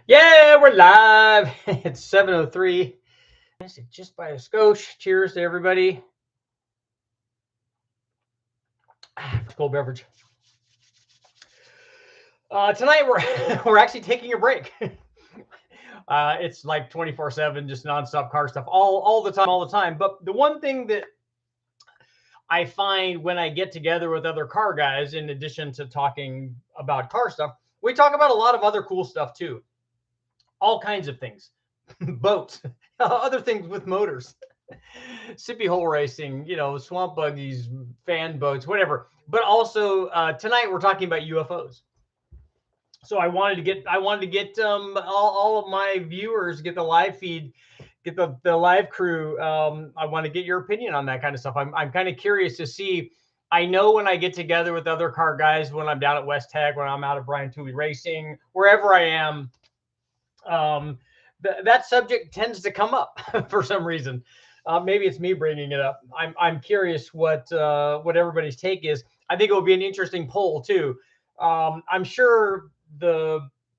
Yeah, we're live. It's 7:03. Just by a skosh. Cheers to everybody. Cold beverage. Tonight we're actually taking a break. It's like 24/7, just nonstop car stuff, all the time. But the one thing that I find when I get together with other car guys, in addition to talking about car stuff, we talk about a lot of other cool stuff too. All kinds of things, boats, other things with motors. Sippy hole racing, swamp buggies, fan boats, whatever. But also tonight we're talking about UFOs. So I wanted to get all of my viewers, get the live feed, get the live crew. I want to get your opinion on that kind of stuff. I'm kind of curious to see. I know when I get together with other car guys, when I'm down at West Tech, when I'm out at Brian Tooley Racing, wherever I am, um, that subject tends to come up for some reason. Maybe it's me bringing it up. I'm curious what everybody's take is. I think it will be an interesting poll too. I'm sure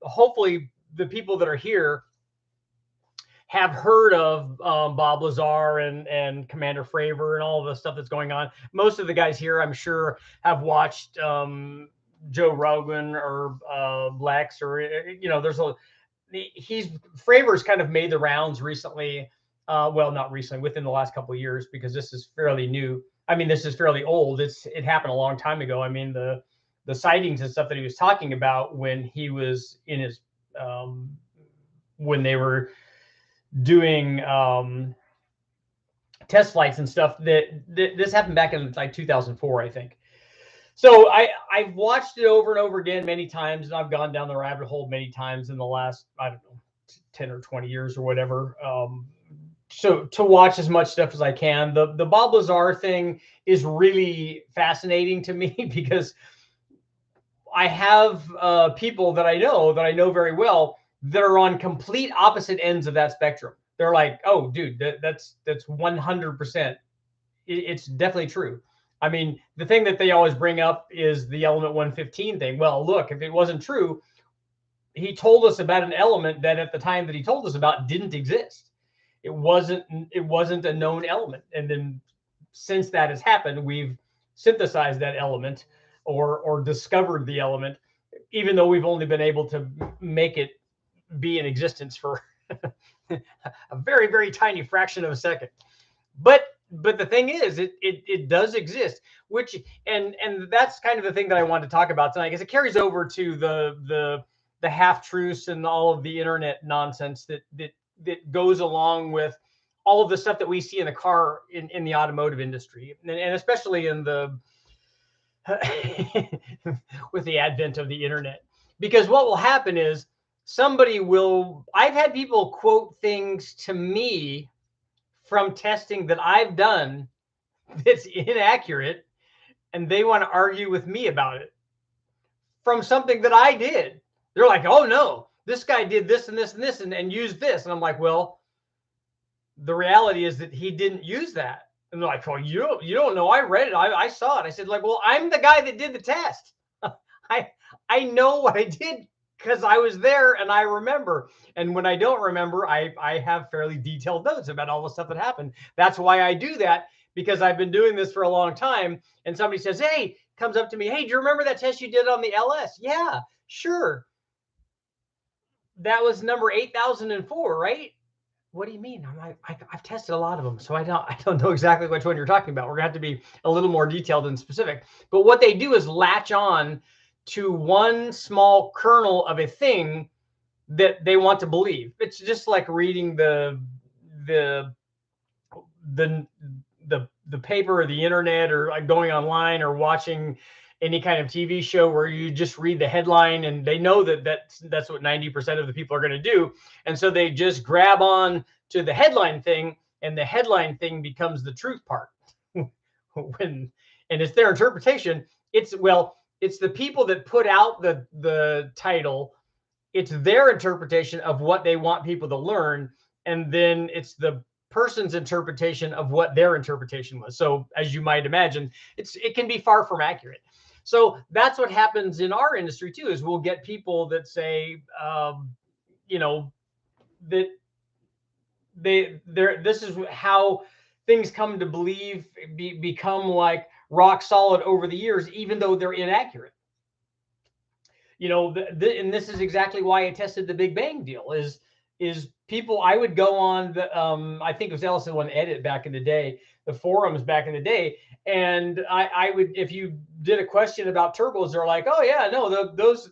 hopefully the people that are here have heard of Bob Lazar and Commander Fravor and all of the stuff that's going on. Most of the guys here, I'm sure, have watched Joe Rogan or Lex, or there's a Fravor's kind of made the rounds recently. Well, not recently, within the last couple of years, because this is fairly new. I mean, this is fairly old. It happened a long time ago. I mean, the sightings and stuff that he was talking about when he was in his when they were doing test flights and stuff. This happened back in like 2004, I think. So I've watched it over and over again many times, and I've gone down the rabbit hole many times in the last, I don't know, 10 or 20 years or whatever. So to watch as much stuff as I can. The Bob Lazar thing is really fascinating to me because I have people that I know very well that are on complete opposite ends of that spectrum. They're like, oh, dude, that's 100%. It's definitely true. I mean, the thing that they always bring up is the element 115 thing. Well, look, if it wasn't true, he told us about an element that at the time that he told us about didn't exist. It wasn't a known element. And then since that has happened, we've synthesized that element or discovered the element, even though we've only been able to make it be in existence for a very, very tiny fraction of a second. But the thing is, it does exist, which and that's kind of the thing that I wanted to talk about tonight, because it carries over to the half truths and all of the internet nonsense that goes along with all of the stuff that we see in the car in the automotive industry, and especially in the with the advent of the internet. Because what will happen is I've had people quote things to me from testing that I've done that's inaccurate, and they want to argue with me about it from something that I did. They're like, oh no, this guy did this and this and this and used this. And I'm like, well, the reality is that he didn't use that. And they're like, oh, you don't know. I read it. I saw it. I said, like, well, I'm the guy that did the test. I know what I did because I was there and I remember. And when I don't remember, I have fairly detailed notes about all the stuff that happened. That's why I do that, because I've been doing this for a long time. And somebody says, hey, comes up to me, hey, do you remember that test you did on the LS? Yeah, sure. That was number 8004, right? What do you mean? I'm like, I've tested a lot of them, so I don't know exactly which one you're talking about. We're gonna have to be a little more detailed and specific. But what they do is latch on to one small kernel of a thing that they want to believe. It's just like reading the paper or the internet, or like going online or watching any kind of TV show where you just read the headline, and they know that's what 90% of the people are going to do. And so they just grab on to the headline thing, and the headline thing becomes the truth part. And it's their interpretation. It's the people that put out the title. It's their interpretation of what they want people to learn. And then it's the person's interpretation of what their interpretation was. So as you might imagine, it can be far from accurate. So that's what happens in our industry too, is we'll get people that say, you know, that this is how things come to become like rock solid over the years, even though they're inaccurate. You know, and this is exactly why I tested the Big Bang deal is people. I would go on the I think it was LS1 Edit back in the day, the forums back in the day, and I would, if you did a question about turbos, they're like, oh yeah, no, those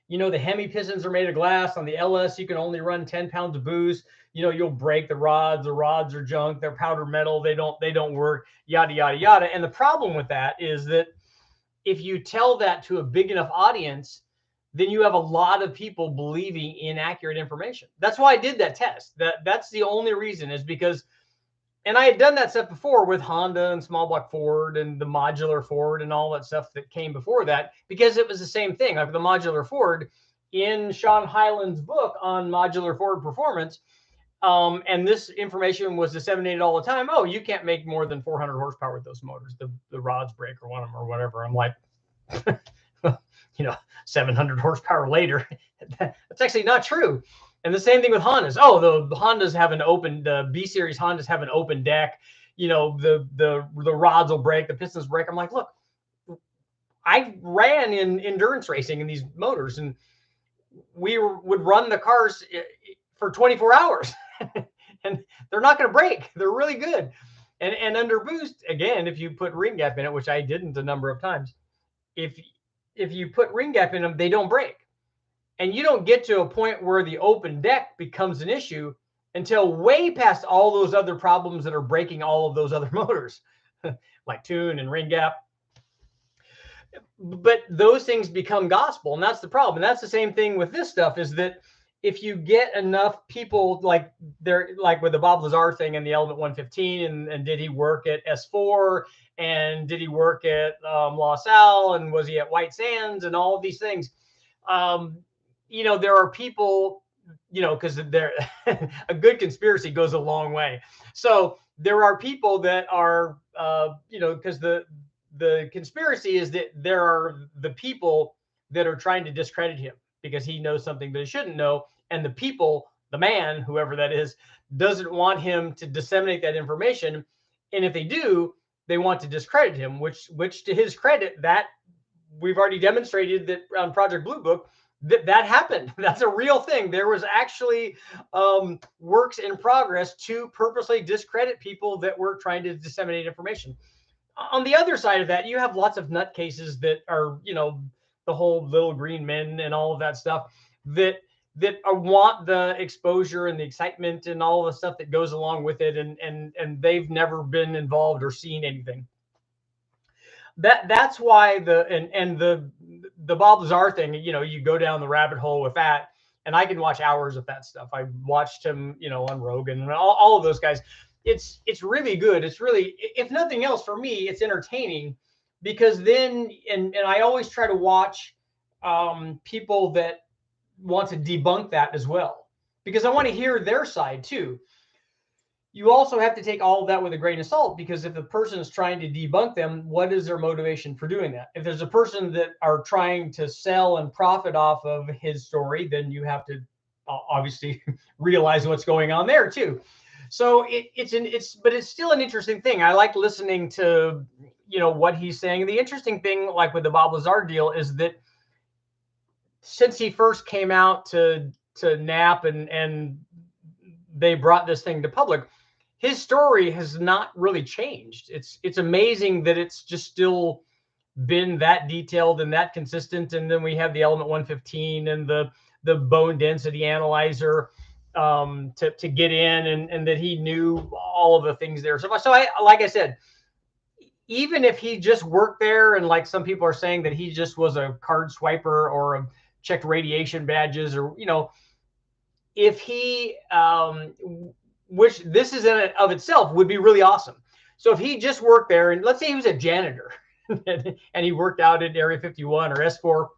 you know, the Hemi pistons are made of glass. On the LS, you can only run 10 pounds of boost. You know, you'll break the rods. The rods are junk. They're powdered metal. They don't work. Yada yada yada. And the problem with that is that if you tell that to a big enough audience, then you have a lot of people believing inaccurate information. That's why I did that test. That's the only reason, is because, and I had done that stuff before with Honda and small block Ford and the modular Ford and all that stuff that came before that, because it was the same thing. Like the modular Ford in Sean Hyland's book on modular Ford performance. And this information was disseminated all the time. Oh, you can't make more than 400 horsepower with those motors. The rods break or one of them or whatever. I'm like, you know, 700 horsepower later. That's actually not true. And the same thing with Hondas. Oh, the Hondas have an open, the B series Hondas have an open deck. You know, the rods will break, the pistons break. I'm like, look, I ran in endurance racing in these motors, and we would run the cars for 24 hours, and they're not going to break. They're really good. And under boost, again, if you put ring gap in it, which I didn't a number of times, if you put ring gap in them, they don't break. And you don't get to a point where the open deck becomes an issue until way past all those other problems that are breaking all of those other motors, like tune and ring gap. But those things become gospel, and that's the problem. And that's the same thing with this stuff, is that if you get enough people, like with the Bob Lazar thing and the Element 115, and did he work at S4, and did he work at La Salle, and was he at White Sands, and all of these things. You know, there are people, you know, because there a good conspiracy goes a long way. So there are people that are, you know, because the conspiracy is that there are the people that are trying to discredit him because he knows something that he shouldn't know. And the people, the man, whoever that is, doesn't want him to disseminate that information. And if they do, they want to discredit him, which to his credit, that we've already demonstrated that on Project Blue Book, that happened. That's a real thing. There was actually works in progress to purposely discredit people that were trying to disseminate information. On the other side of that, you have lots of nutcases that are, you know, the whole little green men and all of that stuff that want the exposure and the excitement and all the stuff that goes along with it, and they've never been involved or seen anything. That's why the Bob Lazar thing, you know, you go down the rabbit hole with that, and I can watch hours of that stuff. I watched him, you know, on Rogan and all of those guys. It's really good. It's really, if nothing else, for me, it's entertaining, because then, and I always try to watch people that want to debunk that as well, because I want to hear their side too. You also have to take all of that with a grain of salt, because if the person is trying to debunk them, what is their motivation for doing that? If there's a person that are trying to sell and profit off of his story, then you have to obviously realize what's going on there too. So but it's still an interesting thing. I like listening to, you know, what he's saying. The interesting thing, like with the Bob Lazar deal, is that since he first came out to NAP and they brought this thing to public, his story has not really changed. It's amazing that it's just still been that detailed and that consistent. And then we have the Element 115 and the bone density analyzer to get in, and that he knew all of the things there. So like I said, even if he just worked there, and like some people are saying that he just was a card swiper or checked radiation badges, or, you know, if he, which this is in and of itself would be really awesome. So if he just worked there, and let's say he was a janitor and he worked out in Area 51 or S4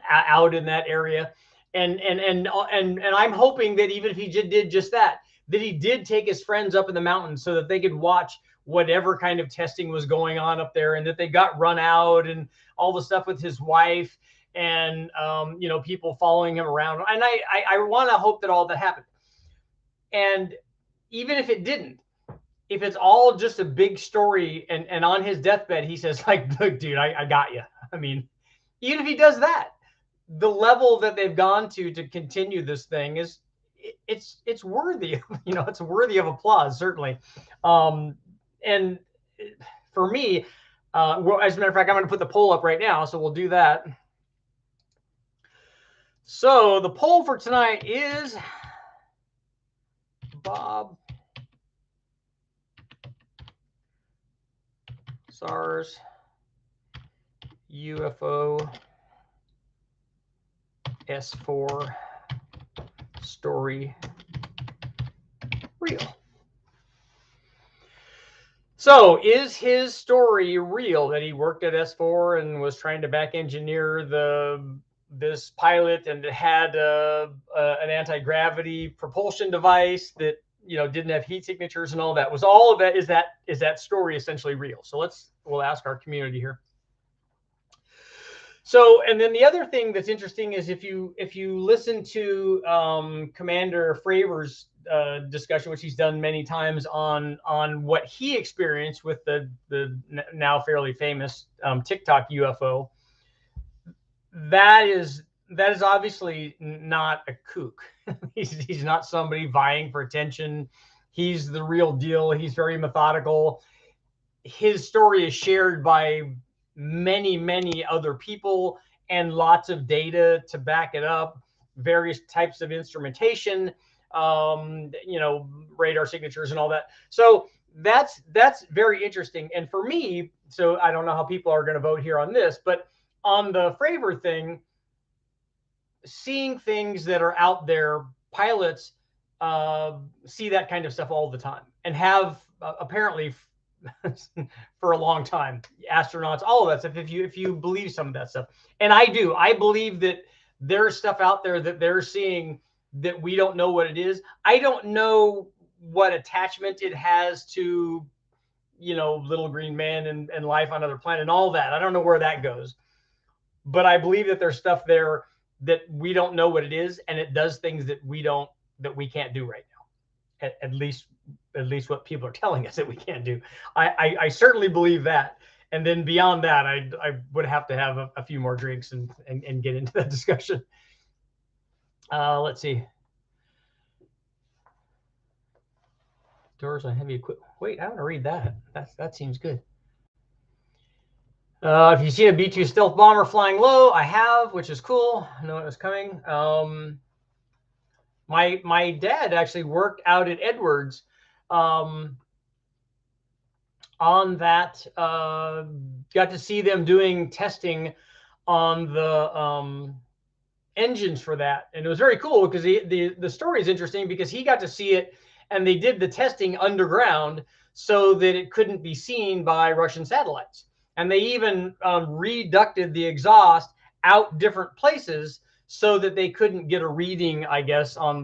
out in that area. And I'm hoping that even if he did just that he did take his friends up in the mountains so that they could watch whatever kind of testing was going on up there, and that they got run out, and all the stuff with his wife, and people following him around. And I want to hope that all that happened. And even if it didn't, if it's all just a big story, and on his deathbed he says, like, look, dude, I got you. I mean, even if he does that, the level that they've gone to continue this thing is, it's worthy. It's worthy of applause, certainly. And for me, well, as a matter of fact, I'm going to put the poll up right now, so we'll do that. So the poll for tonight is Bob SARS UFO S4 story real. So is his story real, that he worked at S4 and was trying to back engineer this pilot, and it had an anti-gravity propulsion device that didn't have heat signatures and all that? Was all of that, is that story essentially real? So we'll ask our community here. So, and then the other thing that's interesting is if you listen to Commander Fravor's discussion, which he's done many times, on what he experienced with the now fairly famous TikTok UFO, that is obviously not a kook. he's not somebody vying for attention. He's the real deal. He's very methodical. His story is shared by many other people, and lots of data to back it up, various types of instrumentation, radar signatures and all that. So that's very interesting. And for me, so I don't know how people are going to vote here on this, but on the Fravor thing, seeing things that are out there, pilots see that kind of stuff all the time, and have apparently for a long time. Astronauts, all of that stuff, if you believe some of that stuff. And I believe that there's stuff out there that they're seeing that we don't know what it is. I don't know what attachment it has to, little green man and life on another planet and all that. I don't know where that goes. But I believe that there's stuff there that we don't know what it is, and it does things that we can't do right now. At least what people are telling us that we can't do. I certainly believe that. And then beyond that, I would have to have a few more drinks and get into that discussion. Let's see. Doors on heavy equipment. Wait, I want to read that. That seems good. If you see a B-2 stealth bomber flying low, I have, which is cool. I know it was coming. My dad actually worked out at Edwards on that. Got to see them doing testing on the engines for that, and it was very cool because the story is interesting because he got to see it, and they did the testing underground so that it couldn't be seen by Russian satellites, and they even reducted the exhaust out different places so that they couldn't get a reading, I guess, on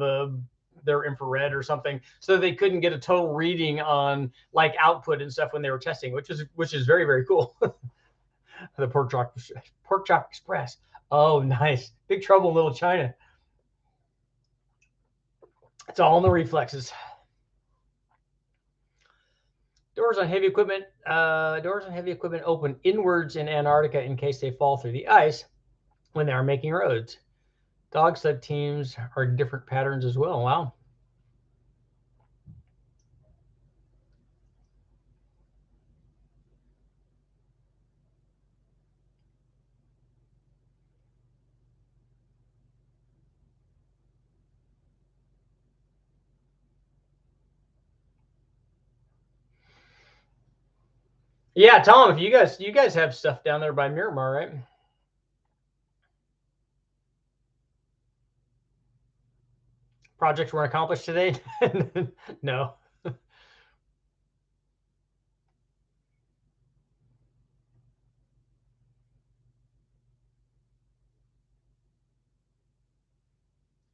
their infrared or something, so they couldn't get a total reading on like output and stuff when they were testing, which is very, very cool. The pork chop express. Oh, nice. Big Trouble in Little China. It's all in the reflexes. Doors on heavy equipment open inwards in Antarctica in case they fall through the ice when they are making roads. Dog sled teams are different patterns as well. Wow. Yeah, Tom, if you guys have stuff down there by Miramar, right? Projects weren't accomplished today? No.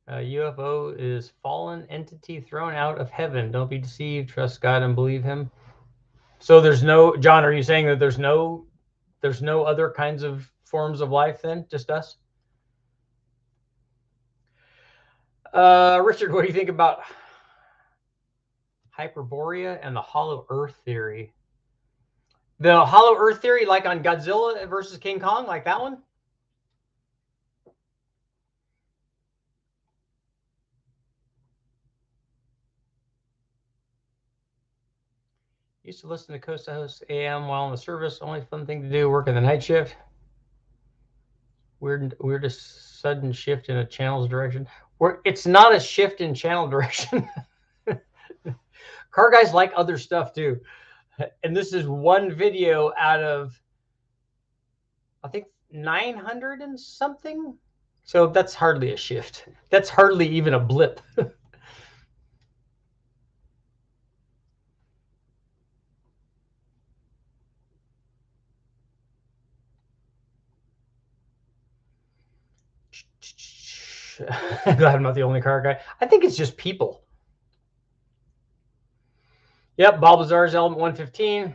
UFO is fallen entity thrown out of heaven. Don't be deceived. Trust God and believe him. So there's no, John, are you saying that there's no other kinds of forms of life then, just us? Richard, what do you think about Hyperborea and the hollow earth theory? The hollow earth theory, like on Godzilla versus King Kong, like that one? Used to listen to Coast to Host AM while in the service. Only fun thing to do, working the night shift. Weirdest sudden shift in a channel's direction. It's not a shift in channel direction. Car guys like other stuff too. And this is one video out of, I think, 900 and something. So that's hardly a shift. That's hardly even a blip. I'm glad I'm not the only car guy. I think it's just people. Yep, Bob Lazar's element 115.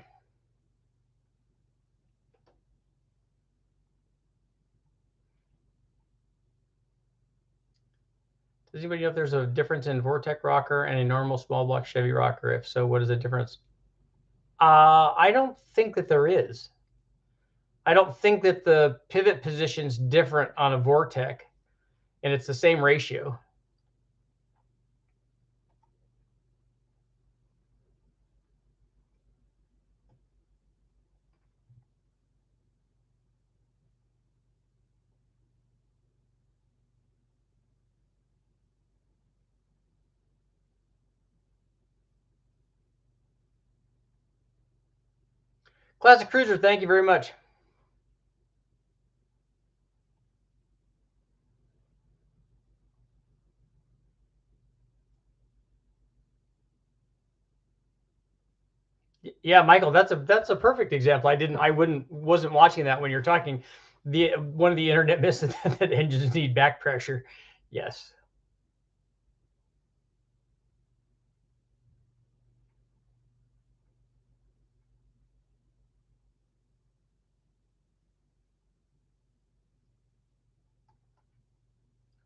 Does anybody know if there's a difference in Vortec rocker and a normal small block Chevy rocker? If so, what is the difference? I don't think that there is. I don't think that the pivot position's different on a Vortec, and it's the same ratio. Classic Cruiser, thank you very much. Yeah, Michael, that's a perfect example. Wasn't watching that when you're talking. One of the internet myths that engines need back pressure. Yes.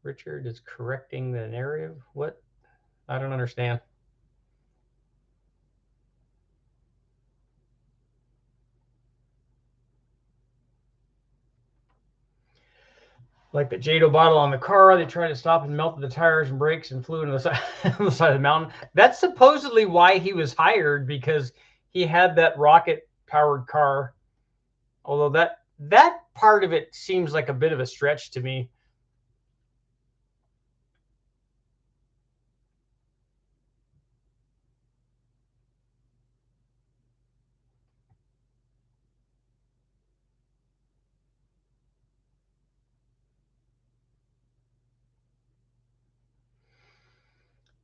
Richard is correcting the narrative. What? I don't understand. Like the Jado bottle on the car, they tried to stop and melted the tires and brakes and flew into the side, on the side of the mountain. That's supposedly why he was hired, because he had that rocket powered car. Although that part of it seems like a bit of a stretch to me.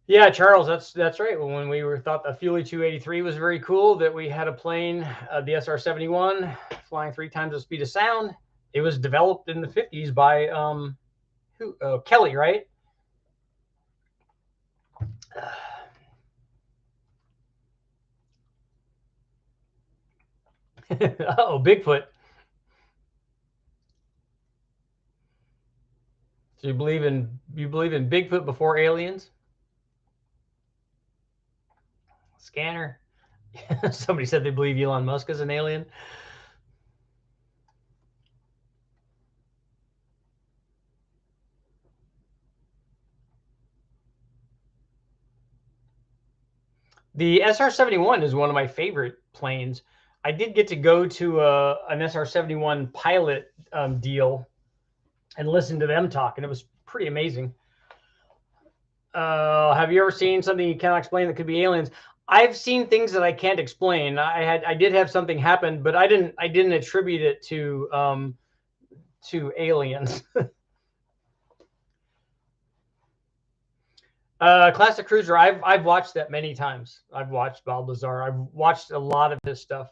Yeah, Charles, that's right. When we thought the Fuelie 283 was very cool, that we had a plane, the SR-71, flying 3 times the speed of sound. It was developed in the 50s by Kelly, right? Oh, Bigfoot. So you believe in Bigfoot before aliens? Scanner. Somebody said they believe Elon Musk is an alien. The SR-71 is one of my favorite planes. I did get to go to an SR-71 pilot deal and listen to them talk, and it was pretty amazing. Have you ever seen something you cannot explain that could be aliens? I've seen things that I can't explain. I did have something happen, but I didn't attribute it to aliens. Classic Cruiser. I've watched that many times. I've watched Bob Lazar. I've watched a lot of his stuff.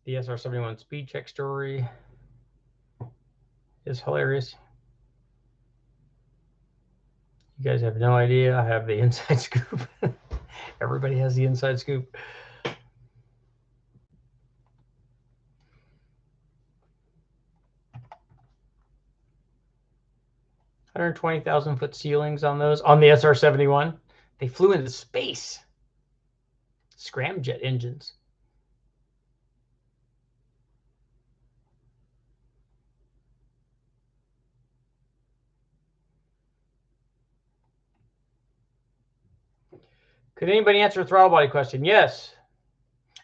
The SR-71 speed check story is hilarious. You guys have no idea. I have the inside scoop. Everybody has the inside scoop. $120,000-foot ceilings on those. On the SR-71, they flew into space. Scramjet engines. Could anybody answer a throttle body question? Yes.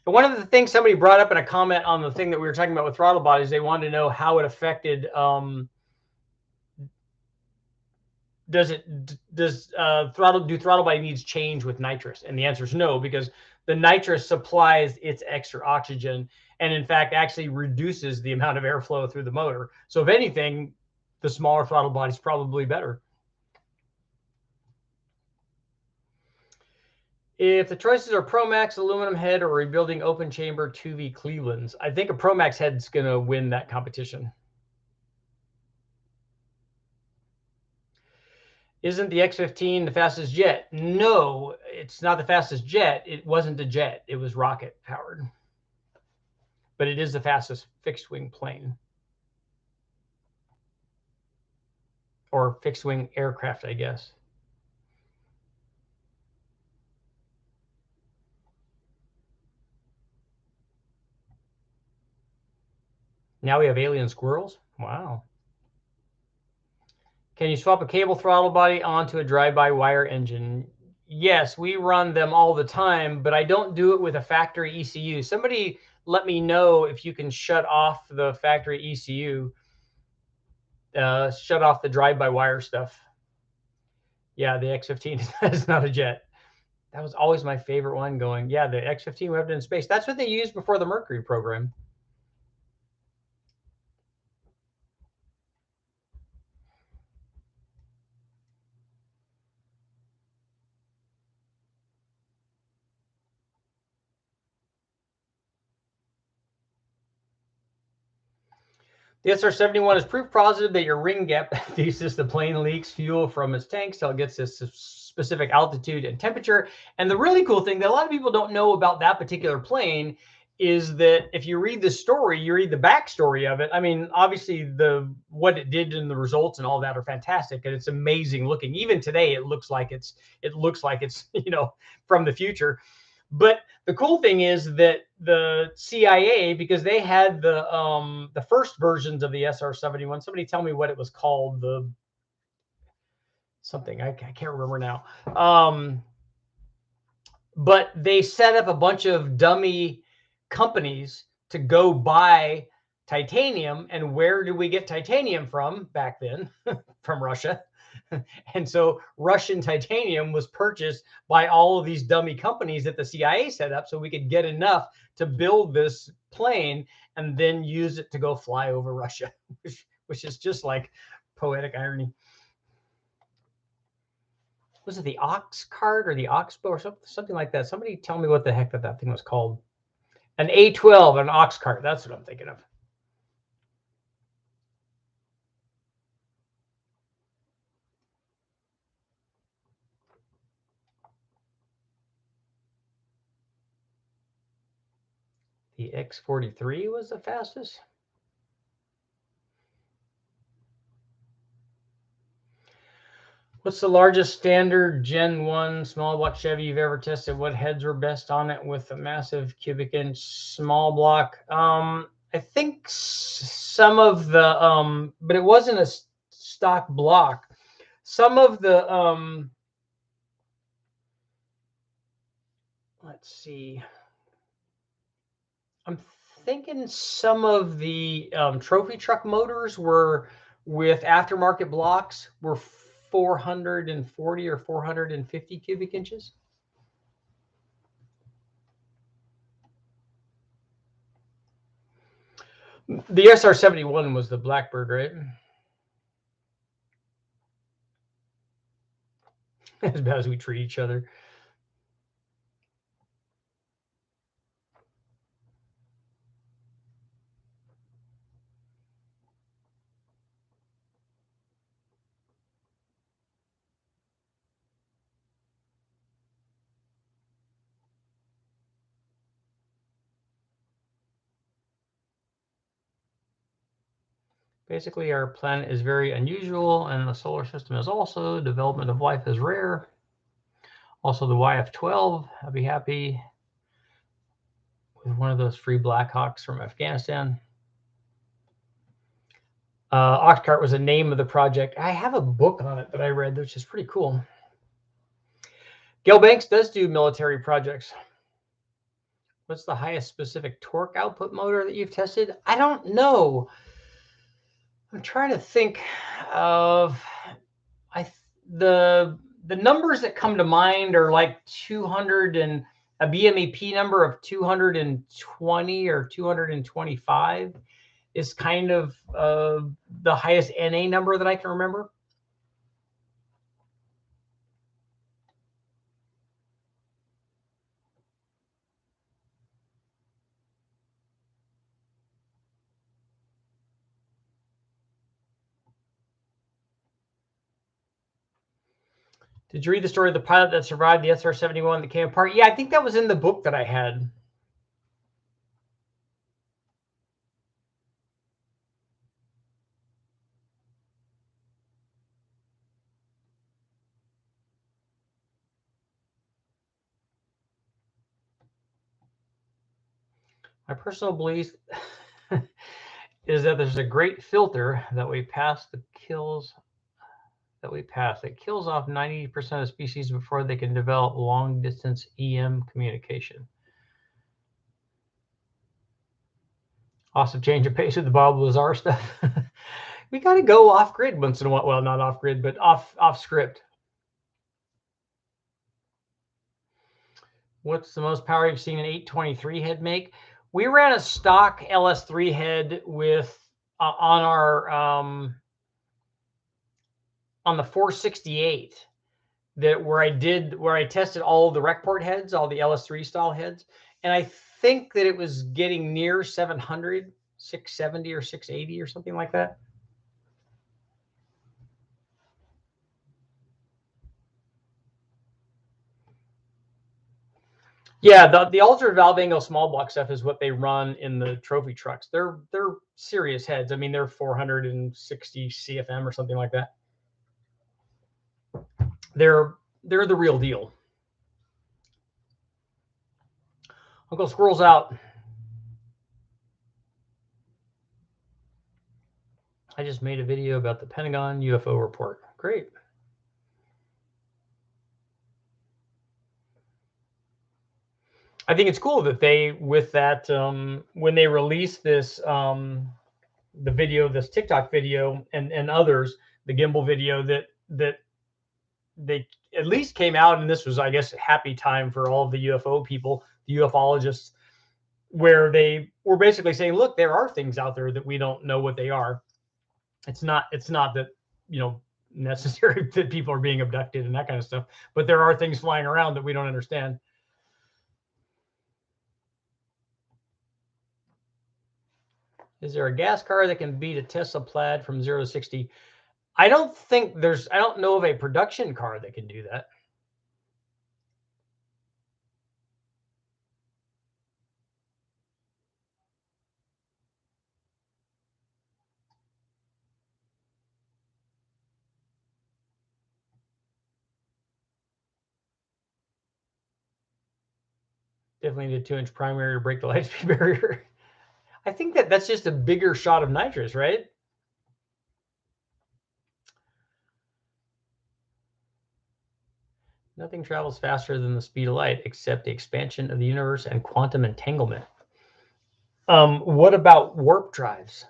And one of the things somebody brought up in a comment on the thing that we were talking about with throttle bodies, they wanted to know how it affected. Do throttle body needs change with nitrous? And the answer is no, because the nitrous supplies its extra oxygen, and in fact actually reduces the amount of airflow through the motor. So if anything, the smaller throttle body is probably better. If the choices are Promax, aluminum head, or rebuilding open chamber 2V Clevelands, I think a Promax head's going to win that competition. Isn't the X-15 the fastest jet? No, it's not the fastest jet. It wasn't a jet. It was rocket powered. But it is the fastest fixed wing plane. Or fixed wing aircraft, I guess. Now we have alien squirrels? Wow. Can you swap a cable throttle body onto a drive-by-wire engine? Yes, we run them all the time, but I don't do it with a factory ECU. Somebody let me know if you can shut off the factory ECU, shut off the drive-by-wire stuff. Yeah, the X-15 is not a jet. That was always my favorite one going, yeah, the X-15 webbed in space. That's what they used before the Mercury program. The SR-71 is proof positive that your ring gap thesis, the plane leaks fuel from its tanks till it gets this specific altitude and temperature. And the really cool thing that a lot of people don't know about that particular plane is that if you read the story, you read the backstory of it. I mean, obviously what it did and the results and all that are fantastic, and it's amazing looking. Even today, it looks like it's from the future. But the cool thing is that the CIA, because they had the first versions of the SR-71, somebody tell me what it was called, something I can't remember now. But they set up a bunch of dummy companies to go buy titanium. And where do we get titanium from back then? From Russia. And so Russian titanium was purchased by all of these dummy companies that the CIA set up so we could get enough to build this plane and then use it to go fly over Russia, which is just like poetic irony. Was it the ox cart or the oxbow or something like that? Somebody tell me what the heck that thing was called. An A-12, an ox cart. That's what I'm thinking of. The X-43 was the fastest. What's the largest standard Gen 1 small block Chevy you've ever tested? What heads were best on it with a massive cubic inch small block? I think some of the, but it wasn't a stock block. Some of the, let's see. I'm thinking some of the trophy truck motors were with aftermarket blocks were 440 or 450 cubic inches. The SR-71 was the Blackbird, right? As bad as we treat each other. Basically, our planet is very unusual, and the solar system is also. Development of life is rare. Also, the YF-12. I'll be happy with one of those free Blackhawks from Afghanistan. Oxcart was the name of the project. I have a book on it that I read, which is pretty cool. Gail Banks does do military projects. What's the highest specific torque output motor that you've tested? I don't know. I'm trying to think of the numbers that come to mind are like 200 and a BMEP number of 220 or 225 is kind of the highest NA number that I can remember. Did you read the story of the pilot that survived the SR-71 that came apart? Yeah, I think that was in the book that I had. My personal belief is that there's a great filter that we pass that kills off 90% of species before they can develop long distance EM communication. Awesome change of pace with the Bob Lazar stuff. We got to go off grid once in a while. Well, not off grid, but off script. What's the most power you've seen an 823 head make? We ran a stock LS3 head with on our on the 468 where I tested all the rec port heads, all the LS3 style heads, and I think that it was getting near 700, 670 or 680 or something like that. Yeah, the ultra valve angle small block stuff is what they run in the trophy trucks. They're serious heads. I mean, they're 460 CFM or something like that. They're the real deal. Uncle Squirrel's out. I just made a video about the Pentagon UFO report. Great. I think it's cool that they, with that, when they release this, the video, this TikTok video, and others, the gimbal video, that they at least came out, and this was, I guess, a happy time for all of the UFO people, the ufologists, where they were basically saying, look, there are things out there that we don't know what they are. It's not that, necessary that people are being abducted and that kind of stuff, but there are things flying around that we don't understand. Is there a gas car that can beat a Tesla Plaid from 0 to 60? I don't know of a production car that can do that. Definitely need a 2-inch primary to break the light speed barrier. I think that's just a bigger shot of nitrous, right? Nothing travels faster than the speed of light except the expansion of the universe and quantum entanglement. What about warp drives?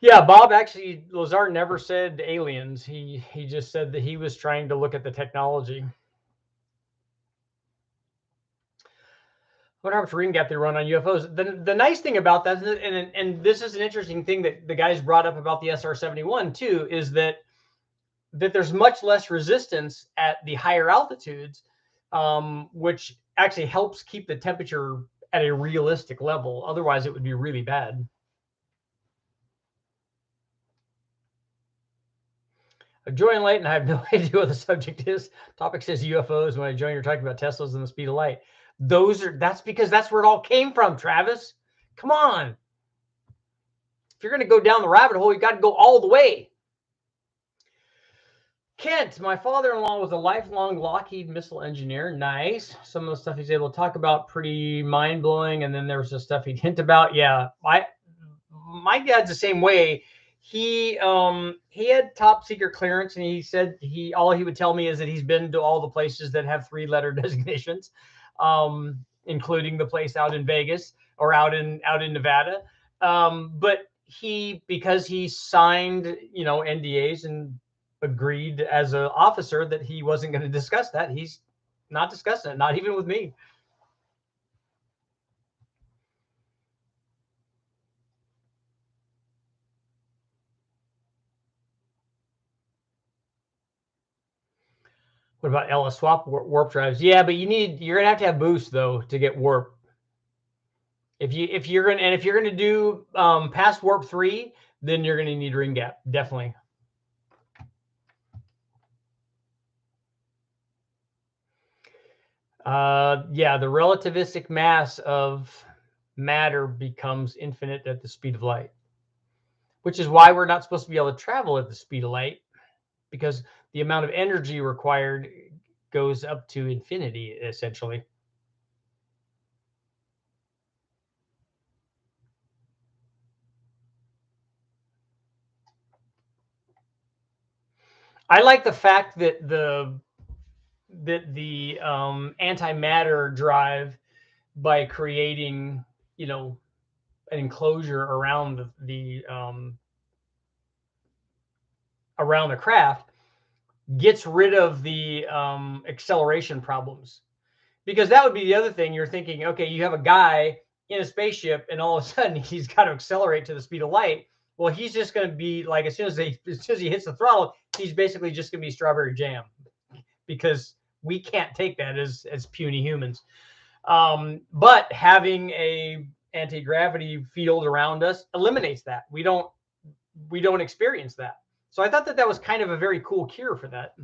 Yeah, Bob, actually, Lazar never said aliens. He just said that he was trying to look at the technology. wonder how much ring gap they run on UFOs. The nice thing about that, and this is an interesting thing that the guys brought up about the SR-71 too, is that there's much less resistance at the higher altitudes, which actually helps keep the temperature at a realistic level. Otherwise, it would be really bad. I joined late and I have no idea what the subject is. Topic says UFOs. When I joined, you're talking about Teslas and the speed of light. That's because that's where it all came from, Travis. Come on. If you're going to go down the rabbit hole, you got to go all the way. Kent, my father-in-law was a lifelong Lockheed missile engineer. Nice. Some of the stuff he's able to talk about, pretty mind-blowing. And then there was the stuff he'd hint about. Yeah, my dad's the same way. He had top secret clearance, and he said all he would tell me is that he's been to all the places that have 3-letter designations, including the place out in Vegas or out in Nevada. But because he signed, NDAs and agreed as an officer that he wasn't going to discuss that, he's not discussing it, not even with me. What about LS swap warp drives? Yeah, but you're gonna have to have boost though to get warp. If you're gonna do past warp 3, then you're gonna need ring gap, definitely. Yeah, the relativistic mass of matter becomes infinite at the speed of light, which is why we're not supposed to be able to travel at the speed of light, because the amount of energy required goes up to infinity, essentially. I like the fact that the antimatter drive, by creating, an enclosure around around the craft, gets rid of the acceleration problems. Because that would be the other thing. You're thinking, okay, you have a guy in a spaceship and all of a sudden he's got to accelerate to the speed of light. Well, he's just going to be like, as soon as he hits the throttle, he's basically just going to be strawberry jam, because we can't take that as puny humans. But having a anti-gravity field around us eliminates that. We don't experience that. So I thought that was kind of a very cool cure for that.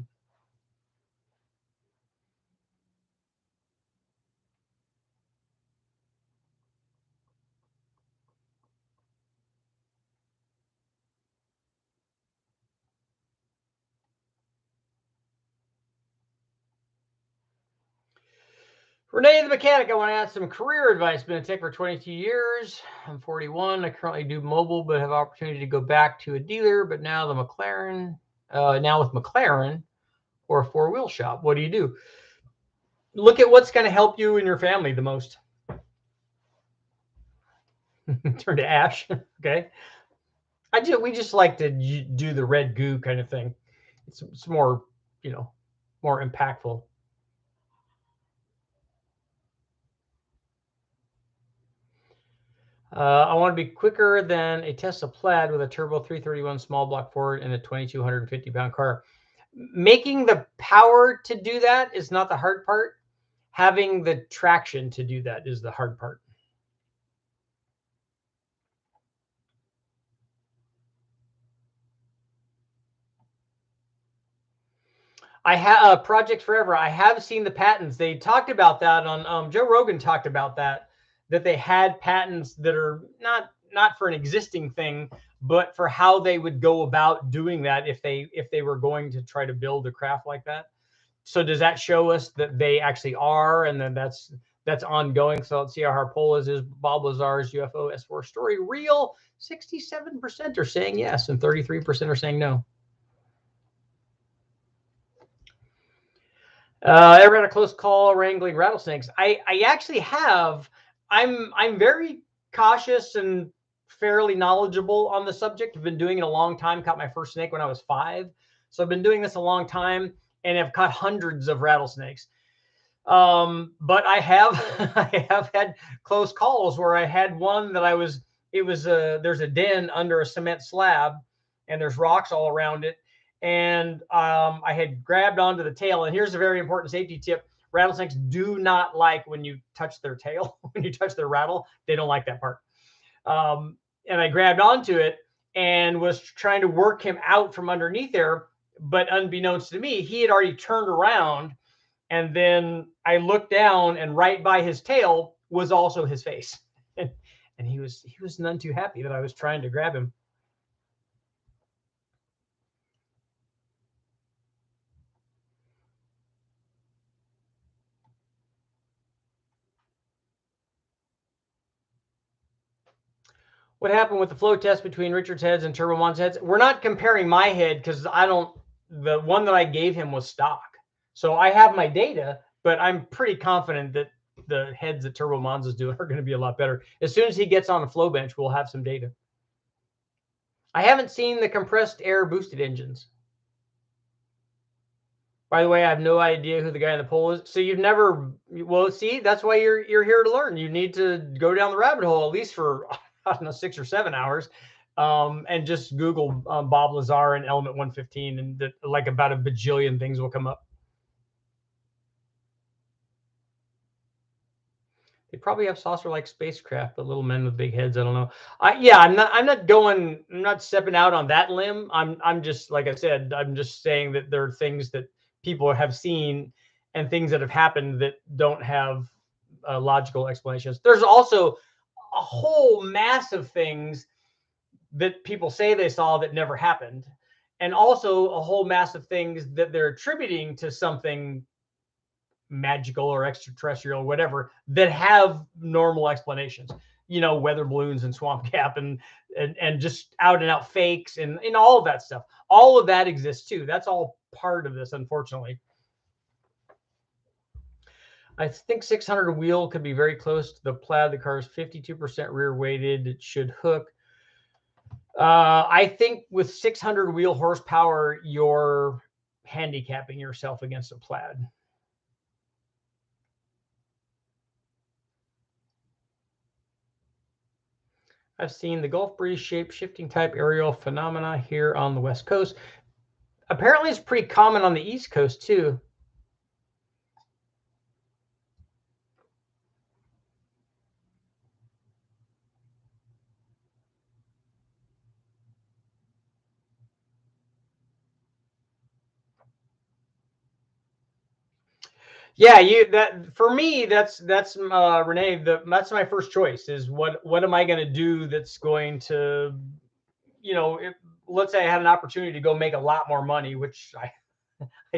Renee the mechanic, I want to add some career advice. Been a tech for 22 years. I'm 41. I currently do mobile, but have opportunity to go back to a dealer. But now with McLaren or a 4-wheel shop, what do you do? Look at what's going to help you and your family the most. Turn to ash. Okay. We just like to do the red goo kind of thing. It's more, more impactful. I want to be quicker than a Tesla Plaid with a turbo 331 small block Ford and a 2,250 pound car. Making the power to do that is not the hard part. Having the traction to do that is the hard part. I have Project Forever. I have seen the patents. They talked about that on Joe Rogan talked about that they had patents that are not for an existing thing, but for how they would go about doing that if they were going to try to build a craft like that. So does that show us that they actually are, and then that's ongoing? So let's see how our poll is Bob Lazar's UFO S4 story real? 67% are saying yes, and 33% are saying no. Ever had a close call wrangling rattlesnakes? I actually have. I'm very cautious and fairly knowledgeable on the subject. I've been doing it a long time. Caught my first snake when I was 5. So I've been doing this a long time and have caught hundreds of rattlesnakes. But I have I have had close calls where I had one that there's a den under a cement slab and there's rocks all around it. And I had grabbed onto the tail. And here's a very important safety tip. Rattlesnakes do not like when you touch their tail, when you touch their rattle, they don't like that part. And I grabbed onto it and was trying to work him out from underneath there. But unbeknownst to me, he had already turned around, and then I looked down, and right by his tail was also his face. And he was none too happy that I was trying to grab him. What happened with the flow test between Richard's heads and Turbo Mon's heads? We're not comparing my head because the one that I gave him was stock. So I have my data, but I'm pretty confident that the heads that Turbo Mons is doing are going to be a lot better. As soon as he gets on a flow bench, we'll have some data. I haven't seen the compressed air boosted engines. By the way, I have no idea who the guy in the poll is. So you've never, well, see, that's why you're here to learn. You need to go down the rabbit hole at least for, I don't know, 6 or 7 hours, and just Google Bob Lazar and Element 115, and like about a bajillion things will come up. They probably have saucer-like spacecraft, but little men with big heads. I don't know. I'm not stepping out on that limb. I'm just, like I said, I'm just saying that there are things that people have seen and things that have happened that don't have logical explanations. There's also a whole mass of things that people say they saw that never happened, and also a whole mass of things that they're attributing to something magical or extraterrestrial, whatever, that have normal explanations. Weather balloons and swamp gap and just out and out fakes and all of that stuff. All of that exists too. That's all part of this, unfortunately. I think 600 wheel could be very close to the Plaid. The car is 52% rear weighted. It should hook. I think with 600 wheel horsepower, you're handicapping yourself against a Plaid. I've seen the Gulf breeze shape shifting type aerial phenomena here on the West Coast. Apparently, it's pretty common on the East Coast too. Yeah, for me, that's Renee. That's my first choice. Is what am I going to do that's going to, let's say I had an opportunity to go make a lot more money, which I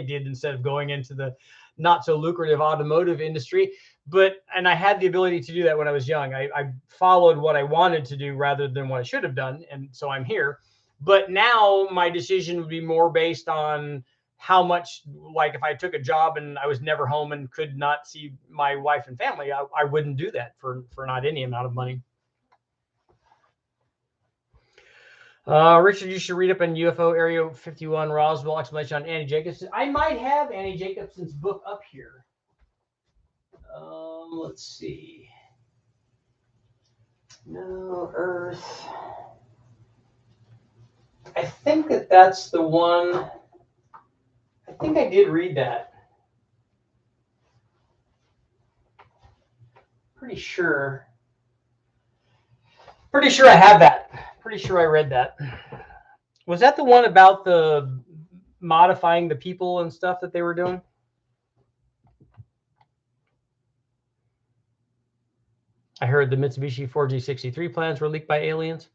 did instead of going into the not so lucrative automotive industry. And I had the ability to do that when I was young. I followed what I wanted to do rather than what I should have done. And so I'm here. But now my decision would be more based on how much, like if I took a job and I was never home and could not see my wife and family, I wouldn't do that for not any amount of money. Richard, you should read up on UFO Area 51 Roswell explanation on Annie Jacobson. I might have Annie Jacobson's book up here. Let's see. No Earth. I think that's the one. I think I did read that. Pretty sure I have that. Pretty sure I read that. Was that the one about the modifying the people and stuff that they were doing? I heard the Mitsubishi 4G63 plans were leaked by aliens.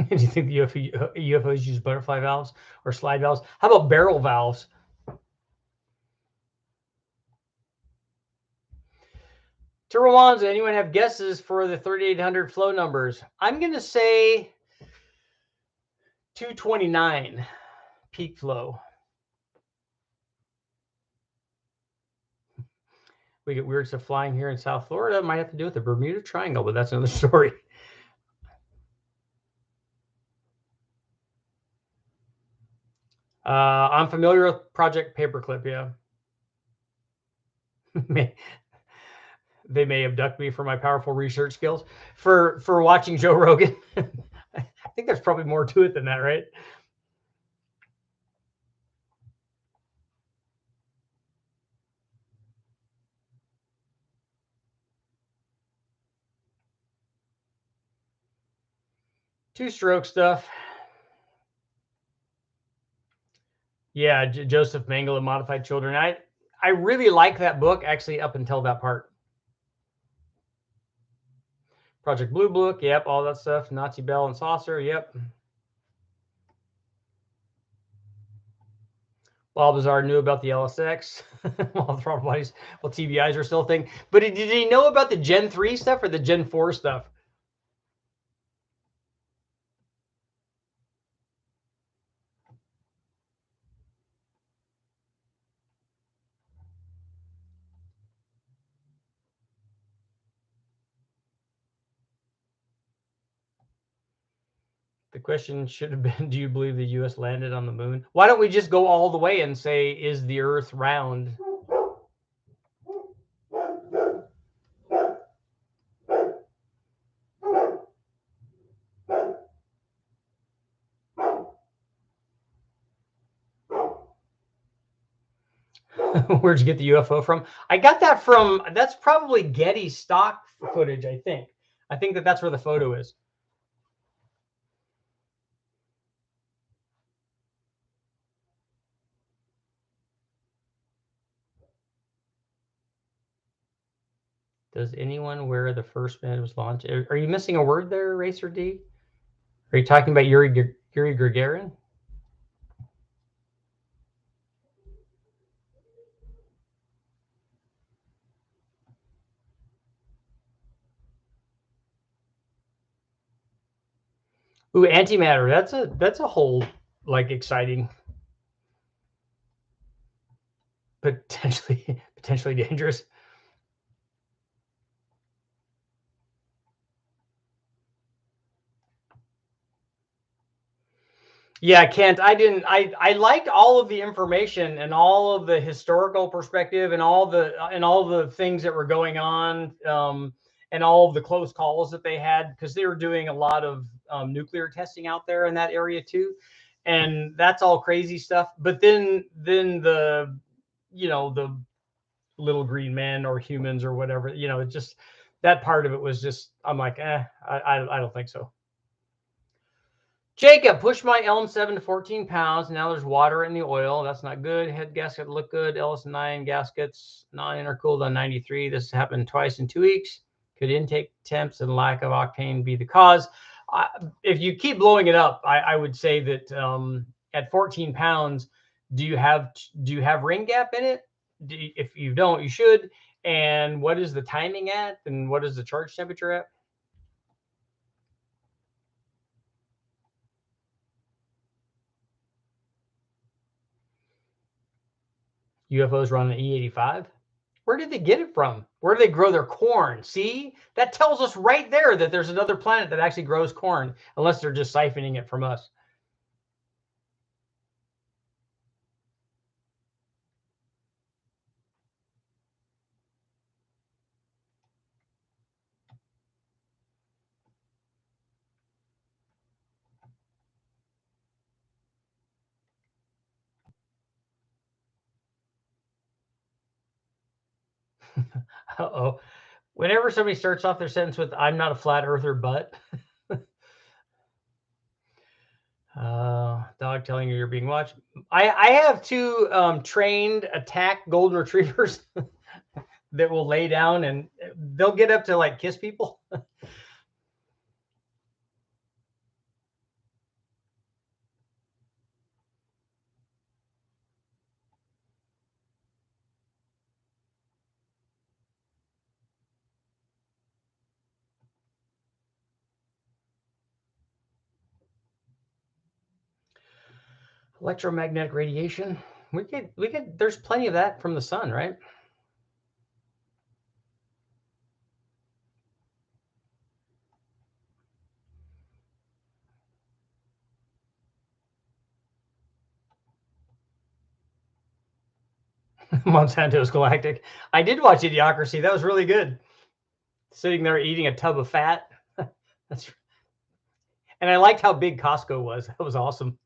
Do you think the UFOs use butterfly valves or slide valves? How about barrel valves? Turbo, anyone have guesses for the 3800 flow numbers? I'm going to say 229 peak flow. We get weird stuff flying here in South Florida. Might have to do with the Bermuda Triangle, but that's another story. I'm familiar with Project Paperclip. Yeah. They may abduct me for my powerful research skills for watching Joe Rogan. I think there's probably more to it than that, right? Two-stroke stuff. Yeah, Joseph Mengele, Modified Children. I really like that book actually up until that part. Project Blue Book, yep, all that stuff. Nazi Bell and Saucer, yep. Bob Lazar knew about the LSX. Well, the throttle bodies, well, TBIs are still a thing. But did he know about the Gen 3 stuff or the Gen 4 stuff? The question should have been, do you believe the U.S. landed on the moon? Why don't we just go all the way and say, is the Earth round? Where'd you get the UFO from? I got that from, that's probably Getty stock footage, I think. I think that's where the photo is. Does anyone where the first man was launched? Are you missing a word there, Racer D? Are you talking about Yuri Gagarin? Ooh, antimatter. That's a whole like exciting, potentially dangerous. Yeah, Kent, I didn't. I liked all of the information and all of the historical perspective and all the things that were going on, and all of the close calls that they had because they were doing a lot of nuclear testing out there in that area too, and that's all crazy stuff. But then the the little green men or humans or whatever, it just that part of it was just I'm like, I don't think so. Jacob, push my Elm 7 to 14 pounds. Now there's water in the oil. That's not good. Head gasket look good. LS9 gaskets, non-intercooled on 93. This happened twice in 2 weeks. Could intake temps and lack of octane be the cause? If you keep blowing it up, I would say that at 14 pounds, do you have ring gap in it? If you don't, you should. And what is the timing at? And what is the charge temperature at? UFOs run an E85. Where did they get it from? Where do they grow their corn? See, that tells us right there that there's another planet that actually grows corn, unless they're just siphoning it from us. Uh-oh. Whenever somebody starts off their sentence with, I'm not a flat earther, but dog telling you you're being watched. I have two trained attack golden retrievers that will lay down and they'll get up to like kiss people. Electromagnetic radiation. We could, there's plenty of that from the sun, right? Monsanto's Galactic. I did watch Idiocracy. That was really good. Sitting there eating a tub of fat. That's, and I liked how big Costco was. That was awesome.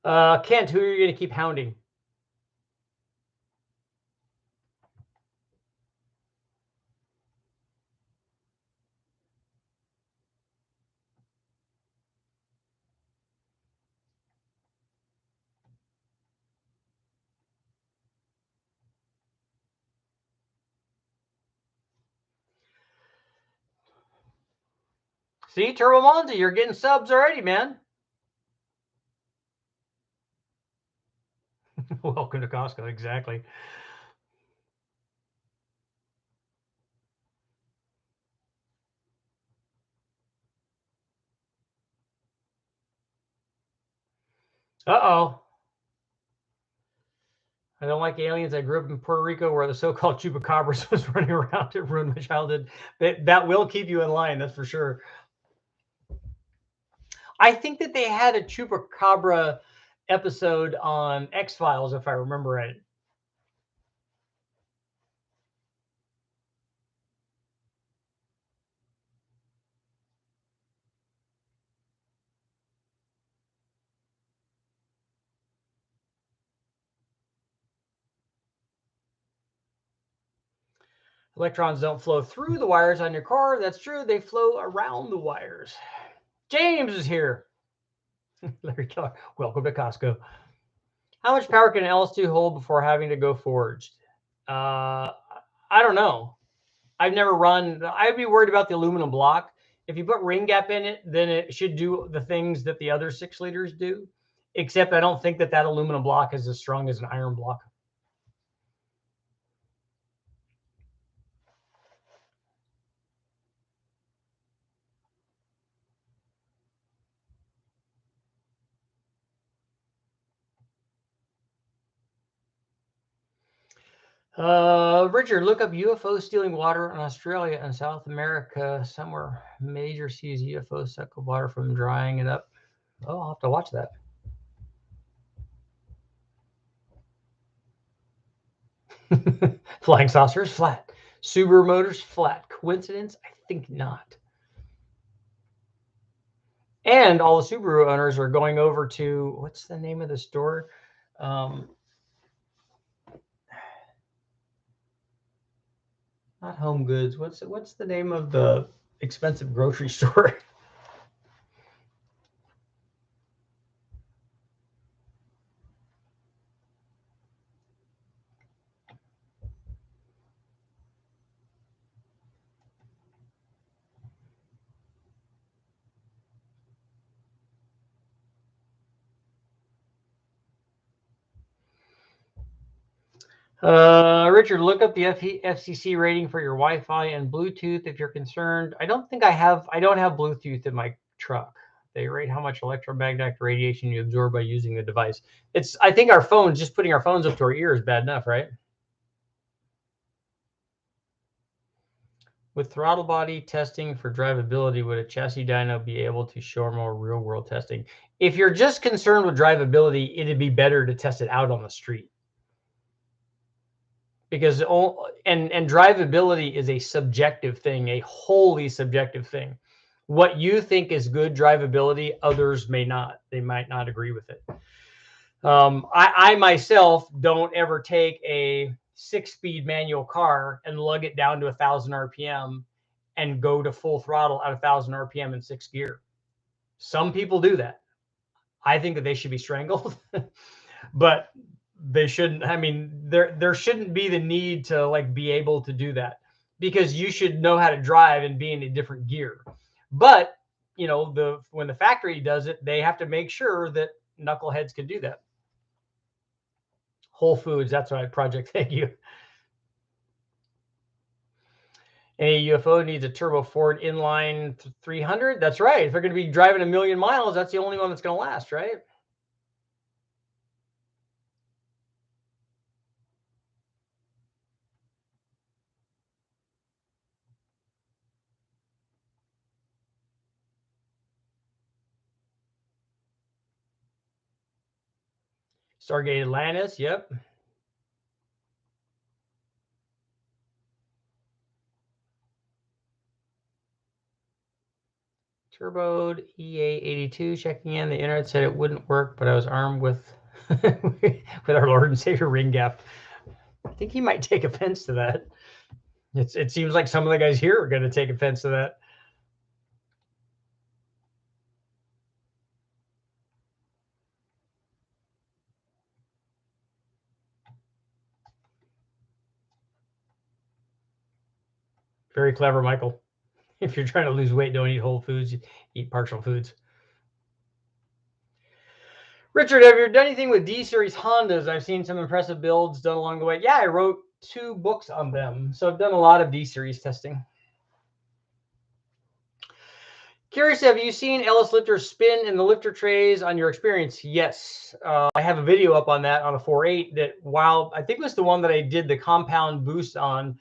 Kent, who are you going to keep hounding? See, Turbo Monty, you're getting subs already, man. Welcome to Costco, exactly. Uh-oh. I don't like aliens. I grew up in Puerto Rico where the so-called chupacabras was running around. It ruined my childhood. That will keep you in line, that's for sure. I think that they had a chupacabra episode on X-Files, if I remember right. Electrons don't flow through the wires on your car. That's true. They flow around the wires. James is here. Larry Keller, welcome to Costco. How much power can an LS2 hold before having to go forged? I don't know. I've never run. I'd be worried about the aluminum block. If you put ring gap in it, then it should do the things that the other 6 liters do. Except I don't think that that aluminum block is as strong as an iron block. Richard, look up UFO stealing water in Australia and South America. Somewhere major seas UFOs suck water from drying it up. Oh, I'll have to watch that. Flying saucers, flat. Subaru motors, flat. Coincidence? I think not. And all the Subaru owners are going over to, what's the name of the store? Not Home Goods. What's the name of the expensive grocery store? Richard, look up the FCC rating for your Wi-Fi and Bluetooth if you're concerned. I don't have Bluetooth in my truck. They rate how much electromagnetic radiation you absorb by using the device. I think our phones, just putting our phones up to our ear is bad enough, right? With throttle body testing for drivability, would a chassis dyno be able to show more real-world testing? If you're just concerned with drivability, it'd be better to test it out on the street. Because drivability is a subjective thing, a wholly subjective thing. What you think is good drivability, others may not. They might not agree with it. I myself don't ever take a 6-speed manual car and lug it down to 1,000 RPM and go to full throttle at 1,000 RPM in 6th gear. Some people do that. I think that they should be strangled, but they shouldn't. I mean, there shouldn't be the need to like be able to do that, because you should know how to drive and be in a different gear. But you know, when the factory does it, they have to make sure that knuckleheads can do that. Whole Foods, that's right, Project. Thank you. A UFO needs a turbo Ford inline 300. That's right. If they're going to be driving 1,000,000 miles, that's the only one that's going to last, right? Stargate Atlantis, yep. Turboed EA82 checking in. The internet said it wouldn't work, but I was armed with with our Lord and Savior ring gap. I think he might take offense to that. It seems like some of the guys here are going to take offense to that. Very clever, Michael. If you're trying to lose weight, don't eat whole foods, eat partial foods. Richard, have you done anything with D-Series Hondas? I've seen some impressive builds done along the way. Yeah, I wrote 2 books on them. So I've done a lot of D-Series testing. Curious, have you seen Ellis lifters spin in the lifter trays on your experience? Yes. I have a video up on that on a 4.8 that while I think it was the one that I did the compound boost on,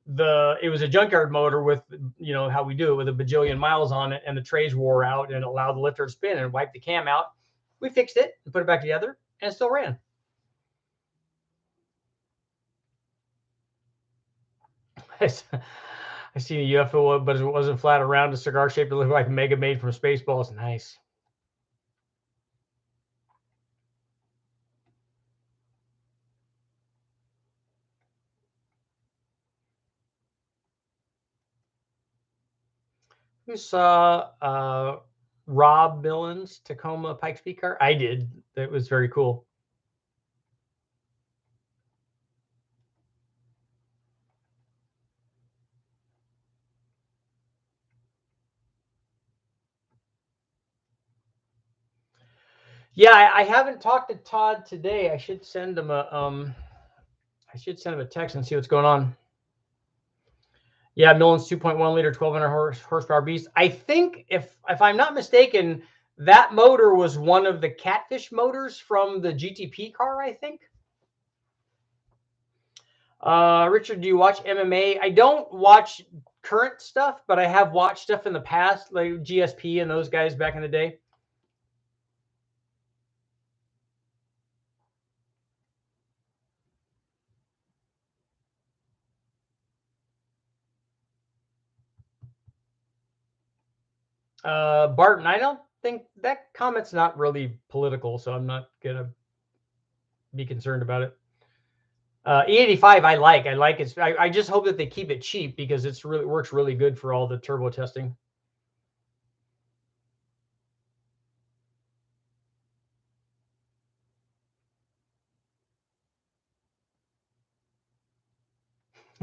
it was a junkyard motor with, you know, how we do it with a bajillion miles on it, and the trays wore out and it allowed the lifter to spin and wipe the cam out. We fixed it and put it back together and it still ran. I seen a UFO, but it wasn't flat around, a cigar shaped. It looked like Mega made from Spaceballs. Nice. Who saw Rob Millen's Tacoma Pikes Peak car? I did. It was very cool. Yeah, I haven't talked to Todd today. I should send him a text and see what's going on. Yeah, Millen's 2.1 liter, 1,200 horsepower beast. I think if I'm not mistaken, that motor was one of the Catfish motors from the GTP car, I think. Richard, do you watch MMA? I don't watch current stuff, but I have watched stuff in the past, like GSP and those guys back in the day. Barton, I don't think that comment's not really political, so I'm not gonna be concerned about it. E85, I like it. I just hope that they keep it cheap because it works really good for all the turbo testing.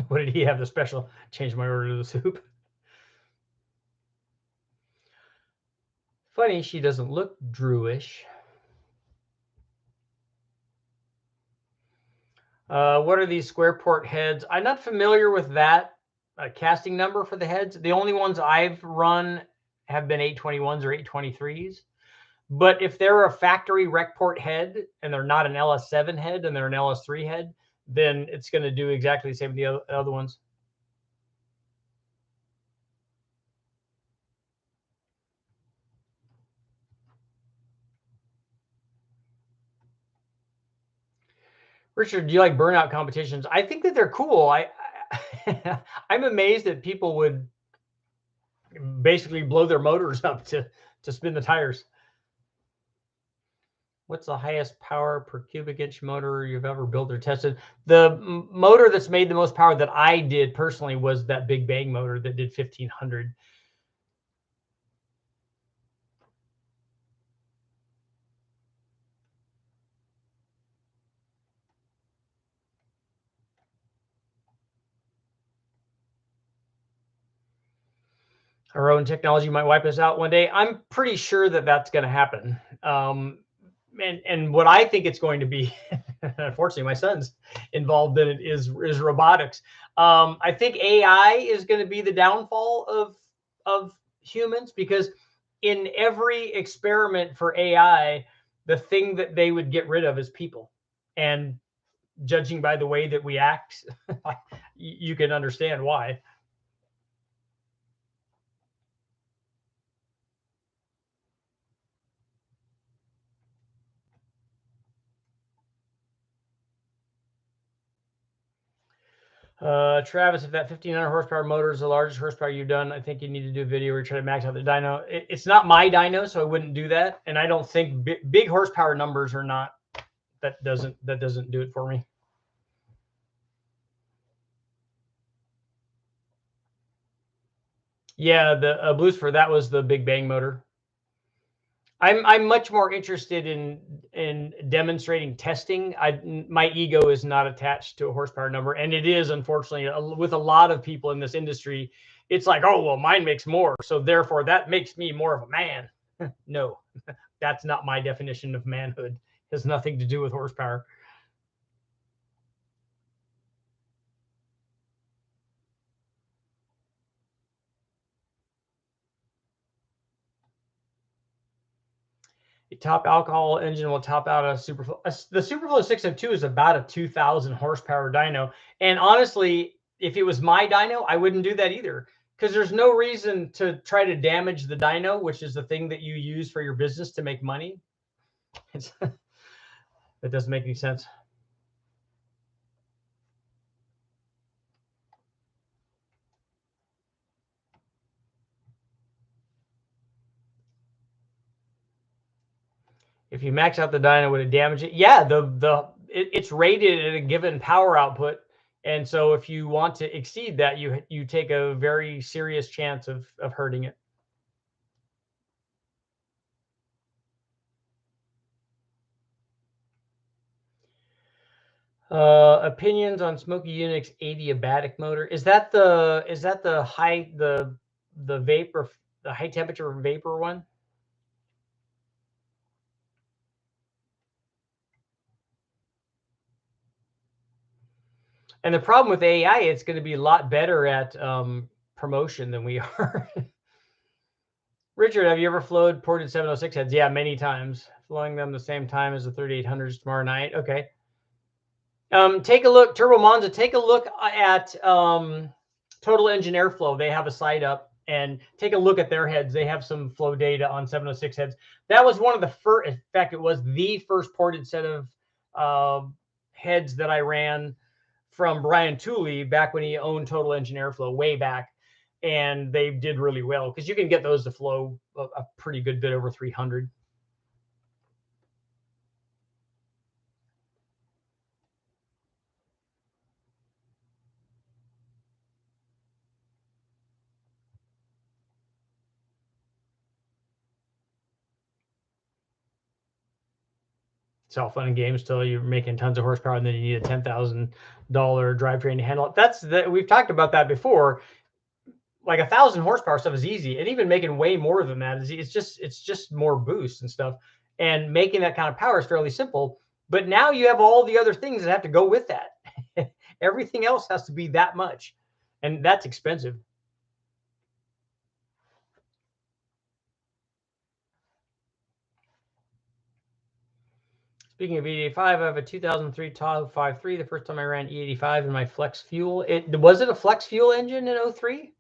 What did he have the special? Change my order to the soup. Funny, she doesn't look Drewish. What are these square port heads? I'm not familiar with that casting number for the heads. The only ones I've run have been 821s or 823s. But if they're a factory rec port head and they're not an LS7 head and they're an LS3 head, then it's going to do exactly the same with the other ones. Richard, do you like burnout competitions? I think that they're cool. I'm amazed that people would basically blow their motors up to spin the tires. What's the highest power per cubic inch motor you've ever built or tested? The motor that's made the most power that I did personally was that Big Bang motor that did 1,500. Our own technology might wipe us out one day. I'm pretty sure that that's going to happen. And what I think it's going to be, unfortunately, my son's involved in it, is robotics. I think AI is going to be the downfall of humans, because in every experiment for AI, the thing that they would get rid of is people. And judging by the way that we act, you can understand why. Travis, if that 1500 horsepower motor is the largest horsepower you've done, I think you need to do a video where you try to max out the dyno. It's not my dyno, so I wouldn't do that. And I don't think big horsepower numbers are not, that doesn't do it for me. Yeah, the Blues for that was the Big Bang motor. I'm much more interested in demonstrating testing. My ego is not attached to a horsepower number, and it is, unfortunately, with a lot of people in this industry. It's like, oh well, mine makes more, so therefore that makes me more of a man. No, that's not my definition of manhood. It has nothing to do with horsepower. A top alcohol engine will top out a Superflow. The Superflow 602 is about a 2,000 horsepower dyno. And honestly, if it was my dyno, I wouldn't do that either, because there's no reason to try to damage the dyno, which is the thing that you use for your business to make money. That doesn't make any sense. If you max out the dyno, would it damage it? Yeah, it's rated at a given power output. And so if you want to exceed that, you take a very serious chance of hurting it. Opinions on Smoky Unix adiabatic motor. Is that the vapor, the high temperature vapor one? And the problem with AI, it's going to be a lot better at promotion than we are. Richard, have you ever flowed ported 706 heads? Yeah, many times. Flowing them the same time as the 3800s tomorrow night. Okay. Take a look, Turbo Monza, take a look at Total Engine Airflow. They have a site up, and take a look at their heads. They have some flow data on 706 heads. That was one of the first, in fact, it was the first ported set of heads that I ran from Brian TOALLY back when he owned Total Engine Airflow way back. And they did really well, because you can get those to flow a pretty good bit over 300. It's all fun and games till you're making tons of horsepower, and then you need a $10,000 drivetrain to handle it. We've talked about that before. Like 1,000 horsepower stuff is easy, and even making way more than that is it's just more boost and stuff. And making that kind of power is fairly simple. But now you have all the other things that have to go with that. Everything else has to be that much, and that's expensive. Speaking of E85, I have a 2003 TOG 53. The first time I ran E85 in my flex fuel, was it a flex fuel engine in 03?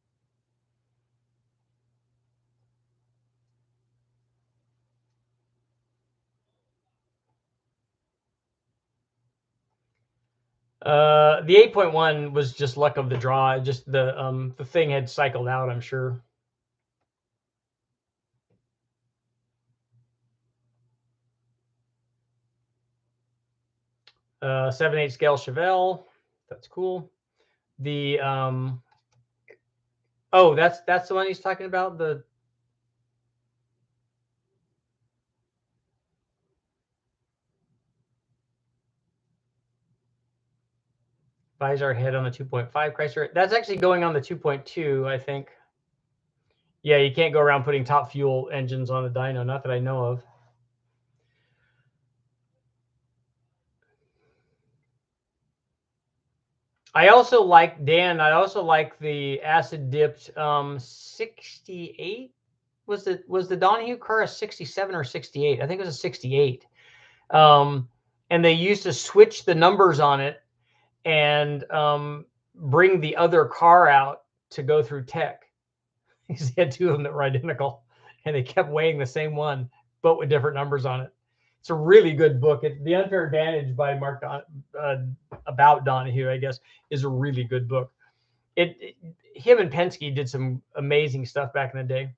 The 8.1 was just luck of the draw. Just the thing had cycled out, I'm sure. Uh, 7/8 scale Chevelle. That's cool. The oh, that's the one he's talking about. The visor head on the 2.5 Chrysler. That's actually going on the 2.2, I think. Yeah, you can't go around putting top fuel engines on the dyno, not that I know of. I also like, Dan, I also like the acid dipped 68. Was the Donahue car a 67 or 68? I think it was a 68. And they used to switch the numbers on it and bring the other car out to go through tech. Because they had two of them that were identical, and they kept weighing the same one, but with different numbers on it. It's a really good book. The Unfair Advantage by Mark about Donahue, I guess, is a really good book. Him and Penske did some amazing stuff back in the day.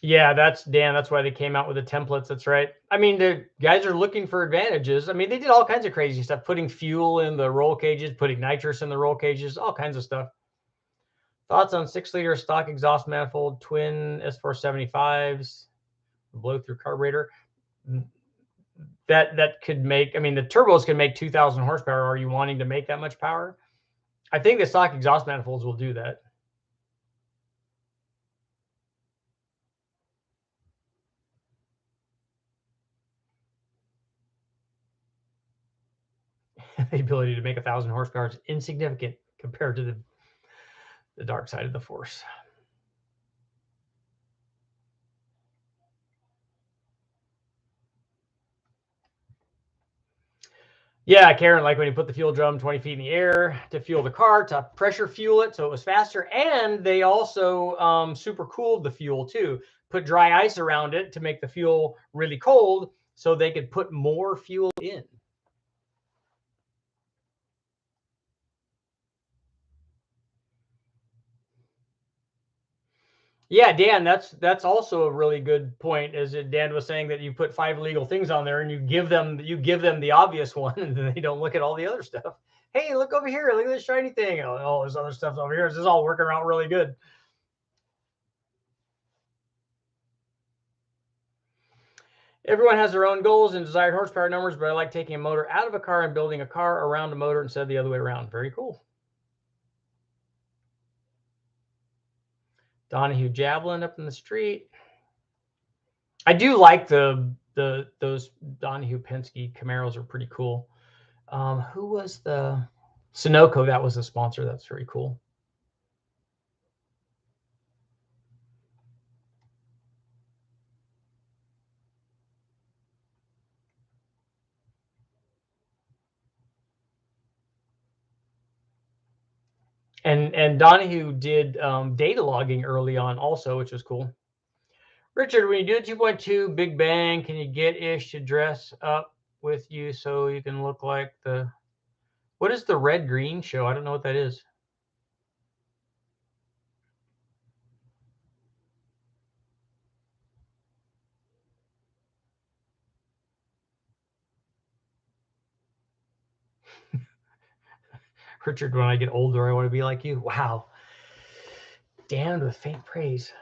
Yeah, Dan. That's why they came out with the templates. That's right. I mean, the guys are looking for advantages. I mean, they did all kinds of crazy stuff, putting fuel in the roll cages, putting nitrous in the roll cages, all kinds of stuff. Thoughts on 6-liter stock exhaust manifold, twin S475s, blow through carburetor? That could make, I mean, the turbos can make 2,000 horsepower. Are you wanting to make that much power? I think the stock exhaust manifolds will do that. The ability to make 1,000 horsepower is insignificant compared to the dark side of the force. Yeah, Karen, like when you put the fuel drum 20 feet in the air to fuel the car, to pressure fuel it so it was faster. And they also super cooled the fuel too, put dry ice around it to make the fuel really cold so they could put more fuel in. Yeah, Dan, that's also a really good point. As Dan was saying, that you put 5 illegal things on there and you give them the obvious one, and then they don't look at all the other stuff. Hey, look over here! Look at this shiny thing! Oh, there's other stuff over here. This is all working out really good. Everyone has their own goals and desired horsepower numbers, but I like taking a motor out of a car and building a car around a motor instead of the other way around. Very cool. Donahue Javelin up in the street. I do like those Donahue Penske Camaros are pretty cool. Who was the Sunoco? That was the sponsor. That's very cool. And Donahue did data logging early on also, which was cool. Richard, when you do the 2.2 Big Bang, can you get Ish to dress up with you so you can look like the... What is the red green show? I don't know what that is. Richard, when I get older, I want to be like you. Wow. Damned with faint praise.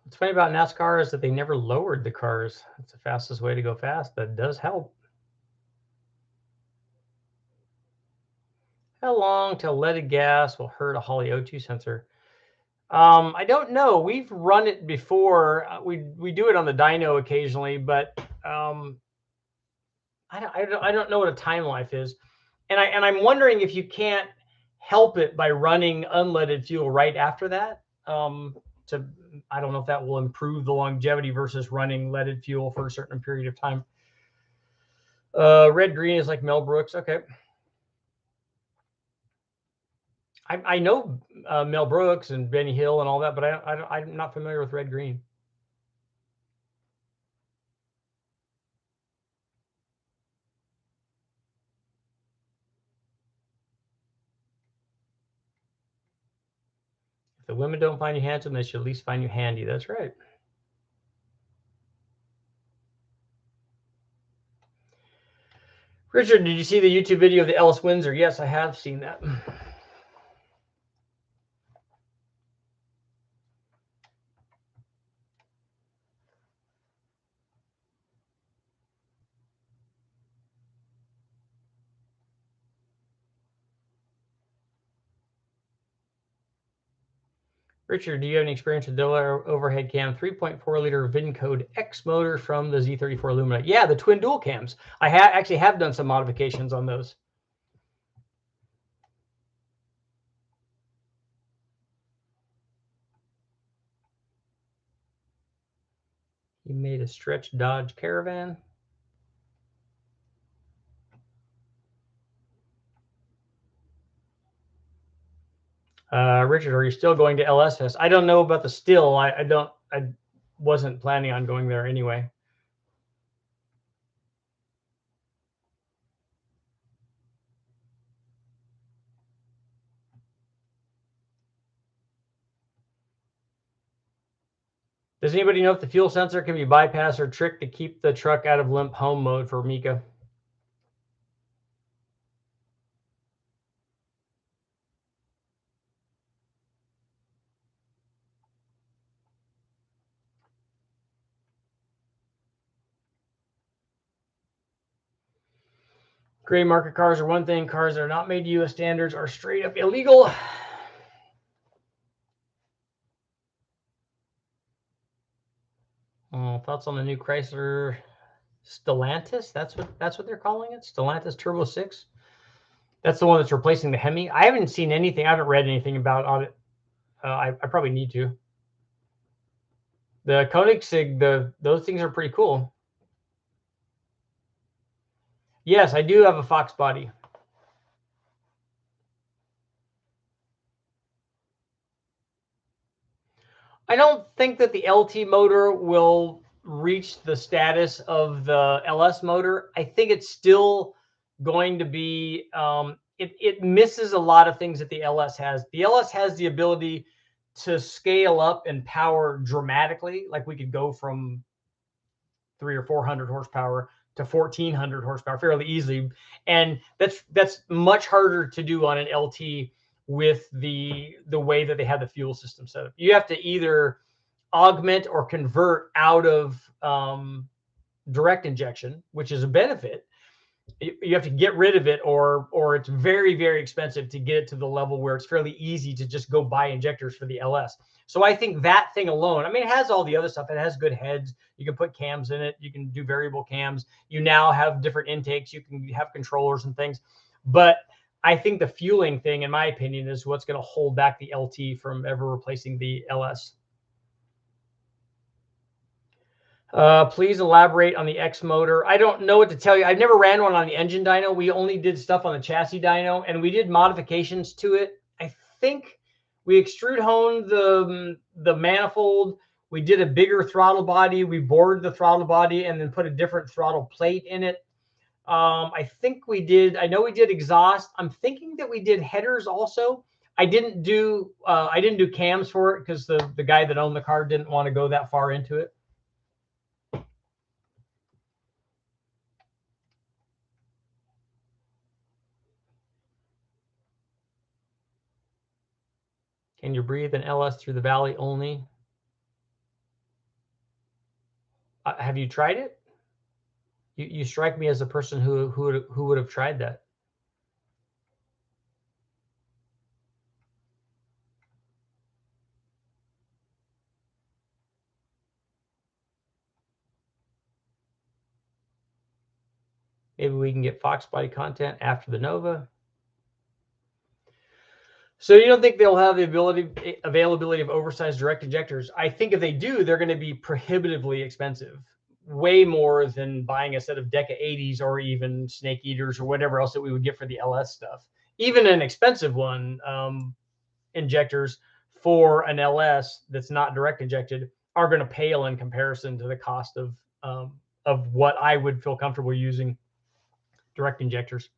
What's funny about NASCAR is that they never lowered the cars. It's the fastest way to go fast. That does help. How long till leaded gas will hurt a Holley O2 sensor? I don't know. We've run it before. We do it on the dyno occasionally, but I don't know what a time life is, and I'm wondering if you can't help it by running unleaded fuel right after that. I don't know if that will improve the longevity versus running leaded fuel for a certain period of time. Red green is like Mel Brooks. Okay. I know Mel Brooks and Benny Hill and all that, but I'm not familiar with red green. If the women don't find you handsome, they should at least find you handy. That's right. Richard, did you see the YouTube video of the Ellis Windsor? Yes, I have seen that. Richard, do you have any experience with dual overhead cam 3.4 liter VinCode X motor from the Z34 Lumina? Yeah, the twin dual cams. I actually have done some modifications on those. He made a stretch Dodge Caravan. Richard, are you still going to LS Fest? I don't know about the still. I wasn't planning on going there anyway. Does anybody know if the fuel sensor can be bypassed or tricked to keep the truck out of limp home mode for Mika? Gray market cars are one thing. Cars that are not made to U.S. standards are straight up illegal. Thoughts on the new Chrysler Stellantis? That's what they're calling it. Stellantis Turbo 6. That's the one that's replacing the Hemi. I haven't seen anything. I haven't read anything about it. I probably need to. The Koenigsegg, those things are pretty cool. Yes, I do have a Fox body. I don't think that the LT motor will reach the status of the LS motor. I think it's still going to be, it misses a lot of things that the LS has. The LS has the ability to scale up in power dramatically. Like we could go from 300 or 400 horsepower to 1400 horsepower fairly easily. And that's much harder to do on an LT with the way that they have the fuel system set up. You have to either augment or convert out of direct injection, which is a benefit. You have to get rid of it, or it's very, very expensive to get it to the level where it's fairly easy to just go buy injectors for the LS. So I think that thing alone, I mean, it has all the other stuff. It has good heads. You can put cams in it. You can do variable cams. You now have different intakes. You can have controllers and things. But I think the fueling thing, in my opinion, is what's going to hold back the LT from ever replacing the LS. Please elaborate on the X motor. I don't know what to tell you. I've never ran one on the engine dyno. We only did stuff on the chassis dyno, and we did modifications to it. I think we extrude honed the manifold. We did a bigger throttle body. We bored the throttle body and then put a different throttle plate in it. I think we did. I know we did exhaust. I'm thinking that we did headers also. I didn't do cams for it because the guy that owned the car didn't want to go that far into it. Can you breathe an LS through the valley only? Have you tried it? You strike me as a person who would have tried that. Maybe we can get Fox body content after the Nova. So you don't think they'll have the availability of oversized direct injectors? I think if they do, they're going to be prohibitively expensive, way more than buying a set of Deca 80s or even Snake Eaters or whatever else that we would get for the LS stuff. Even an expensive one, injectors for an LS that's not direct injected are going to pale in comparison to the cost of what I would feel comfortable using direct injectors.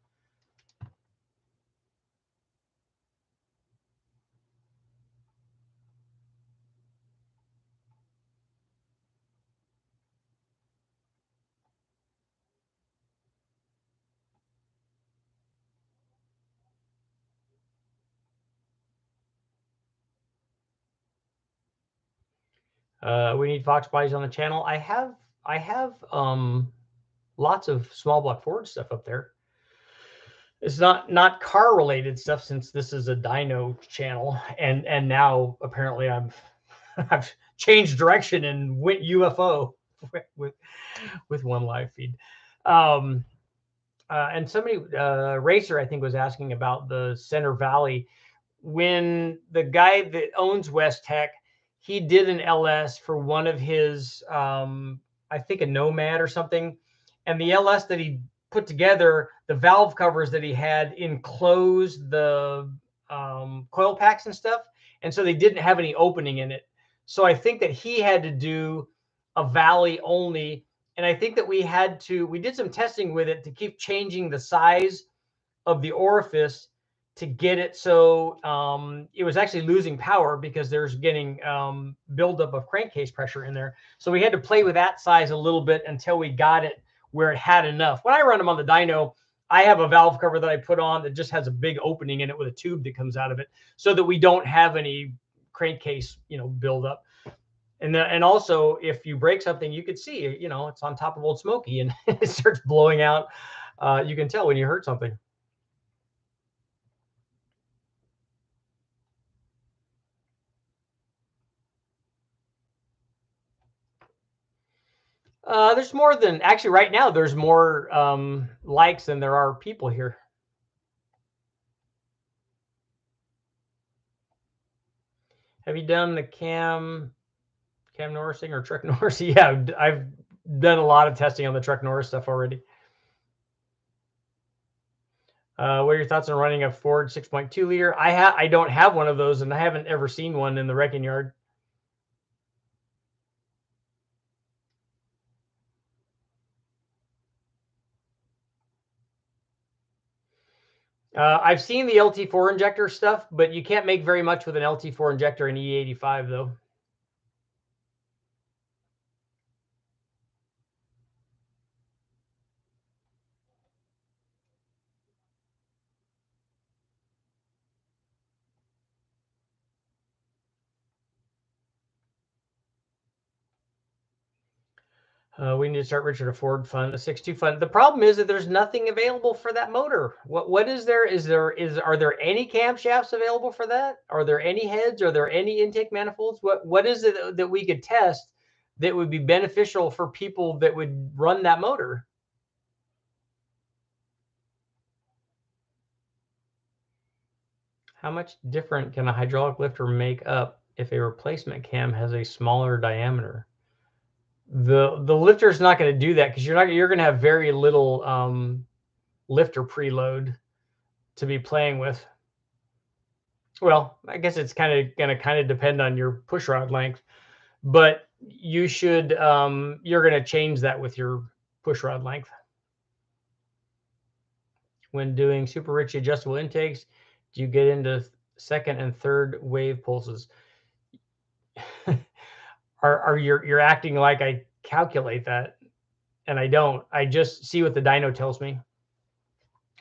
We need Fox bodies on the channel. I have lots of small block Ford stuff up there. It's not car related stuff, since this is a dyno channel, and now apparently I've changed direction and went UFO with one live feed. And somebody, Racer, I think, was asking about the Center Valley. When the guy that owns West Tech, he did an LS for one of his, I think a Nomad or something. And the LS that he put together, the valve covers that he had enclosed the coil packs and stuff. And so they didn't have any opening in it. So I think that he had to do a valley only. And I think that we did some testing with it to keep changing the size of the orifice to get it so it was actually losing power because there's getting buildup of crankcase pressure in there. So we had to play with that size a little bit until we got it where it had enough. When I run them on the dyno, I have a valve cover that I put on that just has a big opening in it with a tube that comes out of it so that we don't have any crankcase, buildup. And also, if you break something, you could see, it's on top of Old Smoky and it starts blowing out. You can tell when you hurt something. There's more than actually right now. There's more likes than there are people here. Have you done the Cam Norrising or Truck Norris? Yeah, I've done a lot of testing on the Truck Norris stuff already. What are your thoughts on running a Ford 6.2 liter? I don't have one of those, and I haven't ever seen one in the wrecking yard. I've seen the LT4 injector stuff, but you can't make very much with an LT4 injector in E85 though. We need to start Richard a Ford fund, a 6.2 fund. The problem is that there's nothing available for that motor. What is there? Are there any camshafts available for that? Are there any heads? Are there any intake manifolds? What is it that we could test that would be beneficial for people that would run that motor? How much different can a hydraulic lifter make up if a replacement cam has a smaller diameter? The lifter is not going to do that because you're going to have very little lifter preload to be playing with. Well, I guess it's going to depend on your push rod length, but you should you're going to change that with your push rod length. When doing super rich adjustable intakes, do you get into second and third wave pulses? You're acting like I calculate that, and I don't. I just see what the dyno tells me.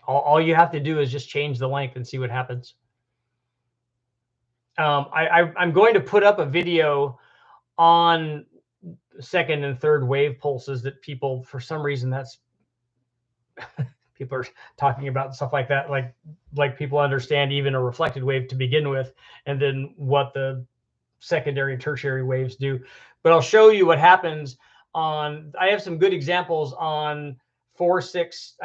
All you have to do is just change the length and see what happens. I'm going to put up a video on second and third wave pulses that people, for some reason, that's people are talking about stuff like that, like people understand even a reflected wave to begin with, and then what the secondary and tertiary waves do. But I'll show you what happens on. I have some good examples on 4.6.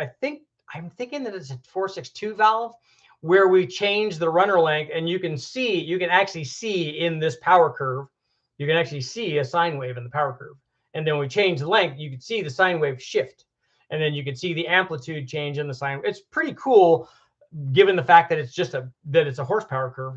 I'm thinking that it's a 4.62 valve where we change the runner length, and you can actually see in this power curve, you can actually see a sine wave in the power curve. And then when we change the length, you can see the sine wave shift. And then you can see the amplitude change in the sine. It's pretty cool given the fact that it's a horsepower curve.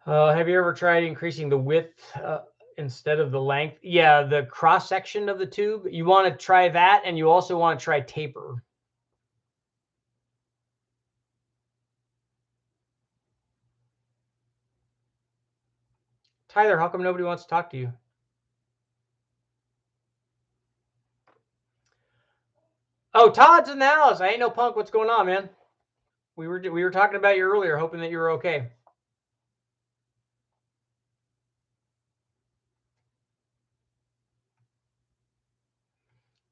Have you ever tried increasing the width instead of the length? Yeah, the cross section of the tube. You want to try that, and you also want to try taper. Tyler, how come nobody wants to talk to you? Oh, Todd's in the house. I ain't no punk. What's going on, man? We were talking about you earlier, hoping that you were okay.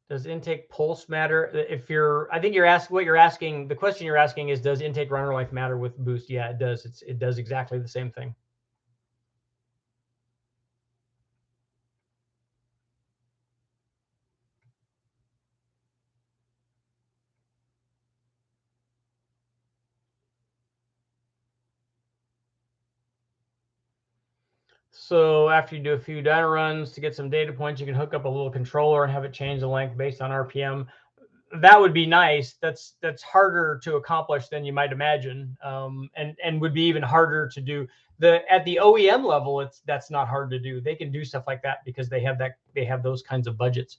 Does intake pulse matter? I think you're asking what you're asking. The question you're asking is, does intake runner length matter with boost? Yeah, it does. It does exactly the same thing. So after you do a few data runs to get some data points, you can hook up a little controller and have it change the length based on RPM. That would be nice. That's harder to accomplish than you might imagine, and would be even harder to do. At the OEM level, that's not hard to do. They can do stuff like that because they have those kinds of budgets.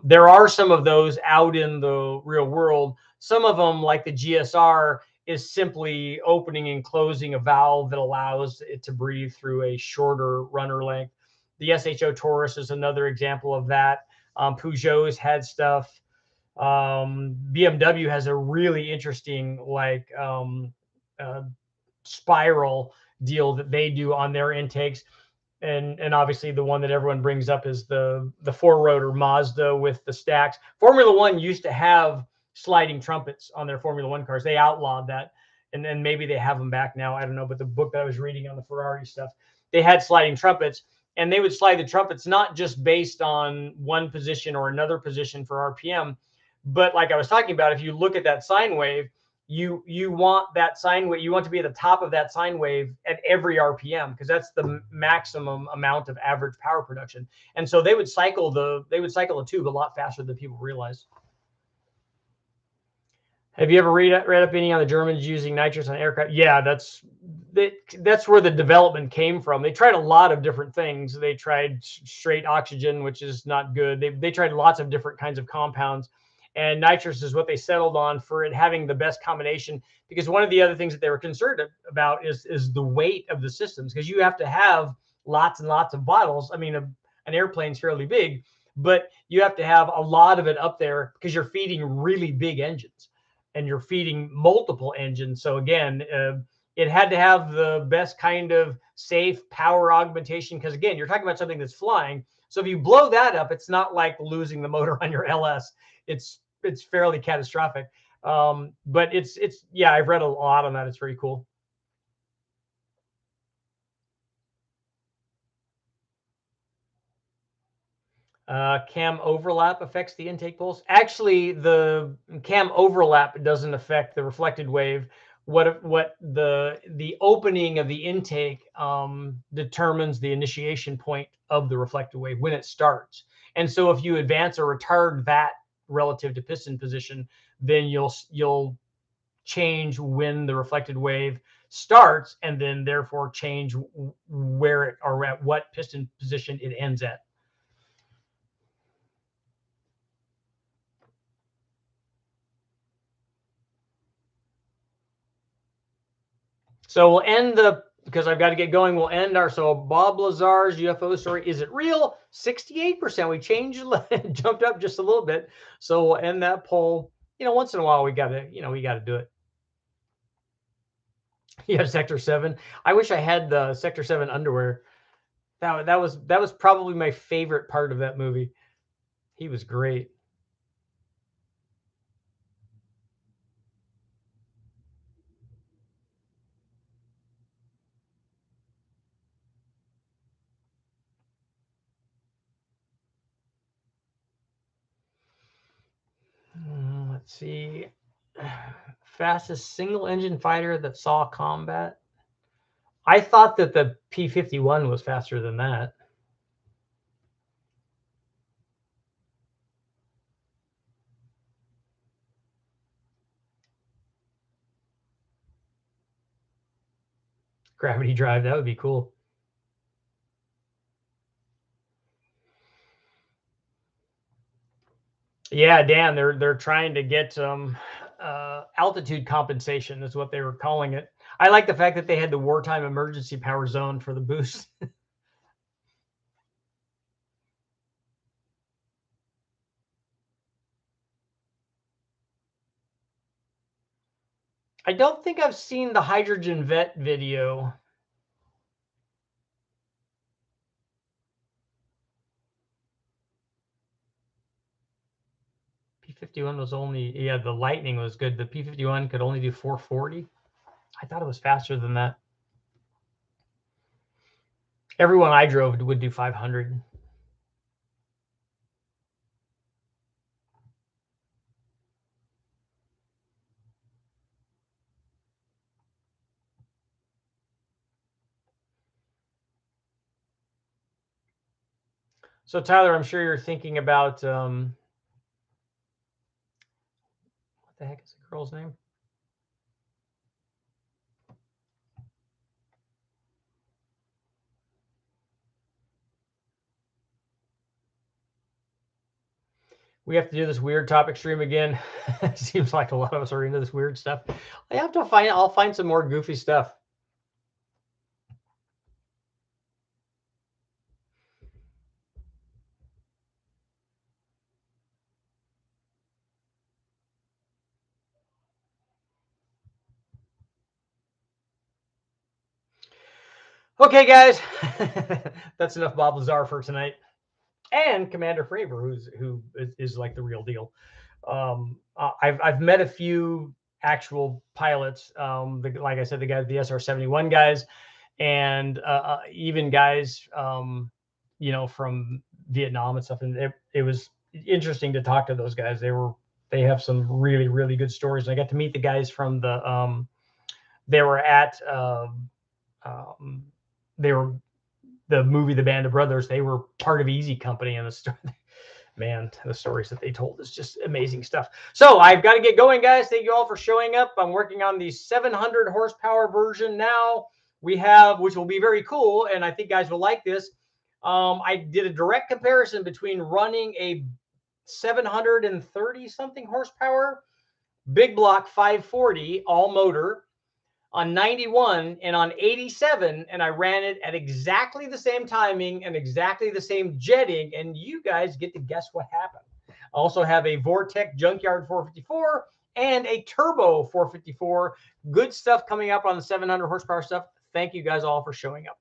There are some of those out in the real world. Some of them, like the GSR, is simply opening and closing a valve that allows it to breathe through a shorter runner length. The SHO Taurus is another example of that. Peugeot's had stuff. BMW has a really interesting spiral deal that they do on their intakes. And obviously the one that everyone brings up is the four rotor Mazda with the stacks. Formula One used to have sliding trumpets on their Formula One cars. They outlawed that, and then maybe they have them back now. I don't know. But the book that I was reading on the Ferrari stuff, they had sliding trumpets, and they would slide the trumpets not just based on one position or another position for RPM, but like I was talking about, if you look at that sine wave, you want that sine wave, you want to be at the top of that sine wave at every RPM, because that's the maximum amount of average power production. And so they would cycle the tube a lot faster than people realize. Have you ever read up any on the Germans using nitrous on aircraft? Yeah, that's where the development came from. They tried a lot of different things. They tried straight oxygen, which is not good. They tried lots of different kinds of compounds, and nitrous is what they settled on for it having the best combination. Because one of the other things that they were concerned about is the weight of the systems, because you have to have lots and lots of bottles. I mean, an airplane's fairly big, but you have to have a lot of it up there because you're feeding really big engines. And you're feeding multiple engines. So again, it had to have the best kind of safe power augmentation, because again, you're talking about something that's flying. So if you blow that up, it's not like losing the motor on your LS. It's fairly catastrophic. But it's yeah, I've read a lot on that. It's very cool. Cam overlap affects the intake pulse. Actually, the cam overlap doesn't affect the reflected wave. What the opening of the intake determines the initiation point of the reflected wave when it starts. And so if you advance or retard that relative to piston position, then you'll change when the reflected wave starts, and then therefore change where it, or at what piston position it ends at. So we'll end because I've got to get going. We'll end so Bob Lazar's UFO story. Is it real? 68%. We changed, jumped up just a little bit. So we'll end that poll. Once in a while we got to do it. Yeah, Sector 7. I wish I had the Sector 7 underwear. That was probably my favorite part of that movie. He was great. Let's see. Fastest single engine fighter that saw combat. I thought that the P-51 was faster than that. Gravity drive, that would be cool. Yeah, Dan, they're trying to get altitude compensation is what they were calling it. I like the fact that they had the wartime emergency power zone for the boost. I don't think I've seen the hydrogen vet video. P-51 was only, yeah, the Lightning was good. The P-51 could only do 440. I thought it was faster than that. Everyone I drove would do 500. So Tyler, I'm sure you're thinking about what the heck is the girl's name? We have to do this weird topic stream again. Seems like a lot of us are into this weird stuff. I'll find some more goofy stuff. Okay, guys, that's enough Bob Lazar for tonight. And Commander Fravor, who is like the real deal. I've met a few actual pilots, like I said, the guys, the SR-71 guys, and even guys, from Vietnam and stuff. And it was interesting to talk to those guys. They have some really, really good stories. And I got to meet the guys from they were at, they were the movie The Band of Brothers. They were part of Easy Company, and the story, man, the stories that they told is just amazing stuff. So I've got to get going, guys. Thank you all for showing up. I'm working on the 700 horsepower version now. We have, which will be very cool, and I think guys will like this. I did a direct comparison between running a 730 something horsepower big block 540 all motor on 91 and on 87, and I ran it at exactly the same timing and exactly the same jetting, and you guys get to guess what happened. I also have a Vortec Junkyard 454 and a Turbo 454. Good stuff coming up on the 700 horsepower stuff. Thank you guys all for showing up.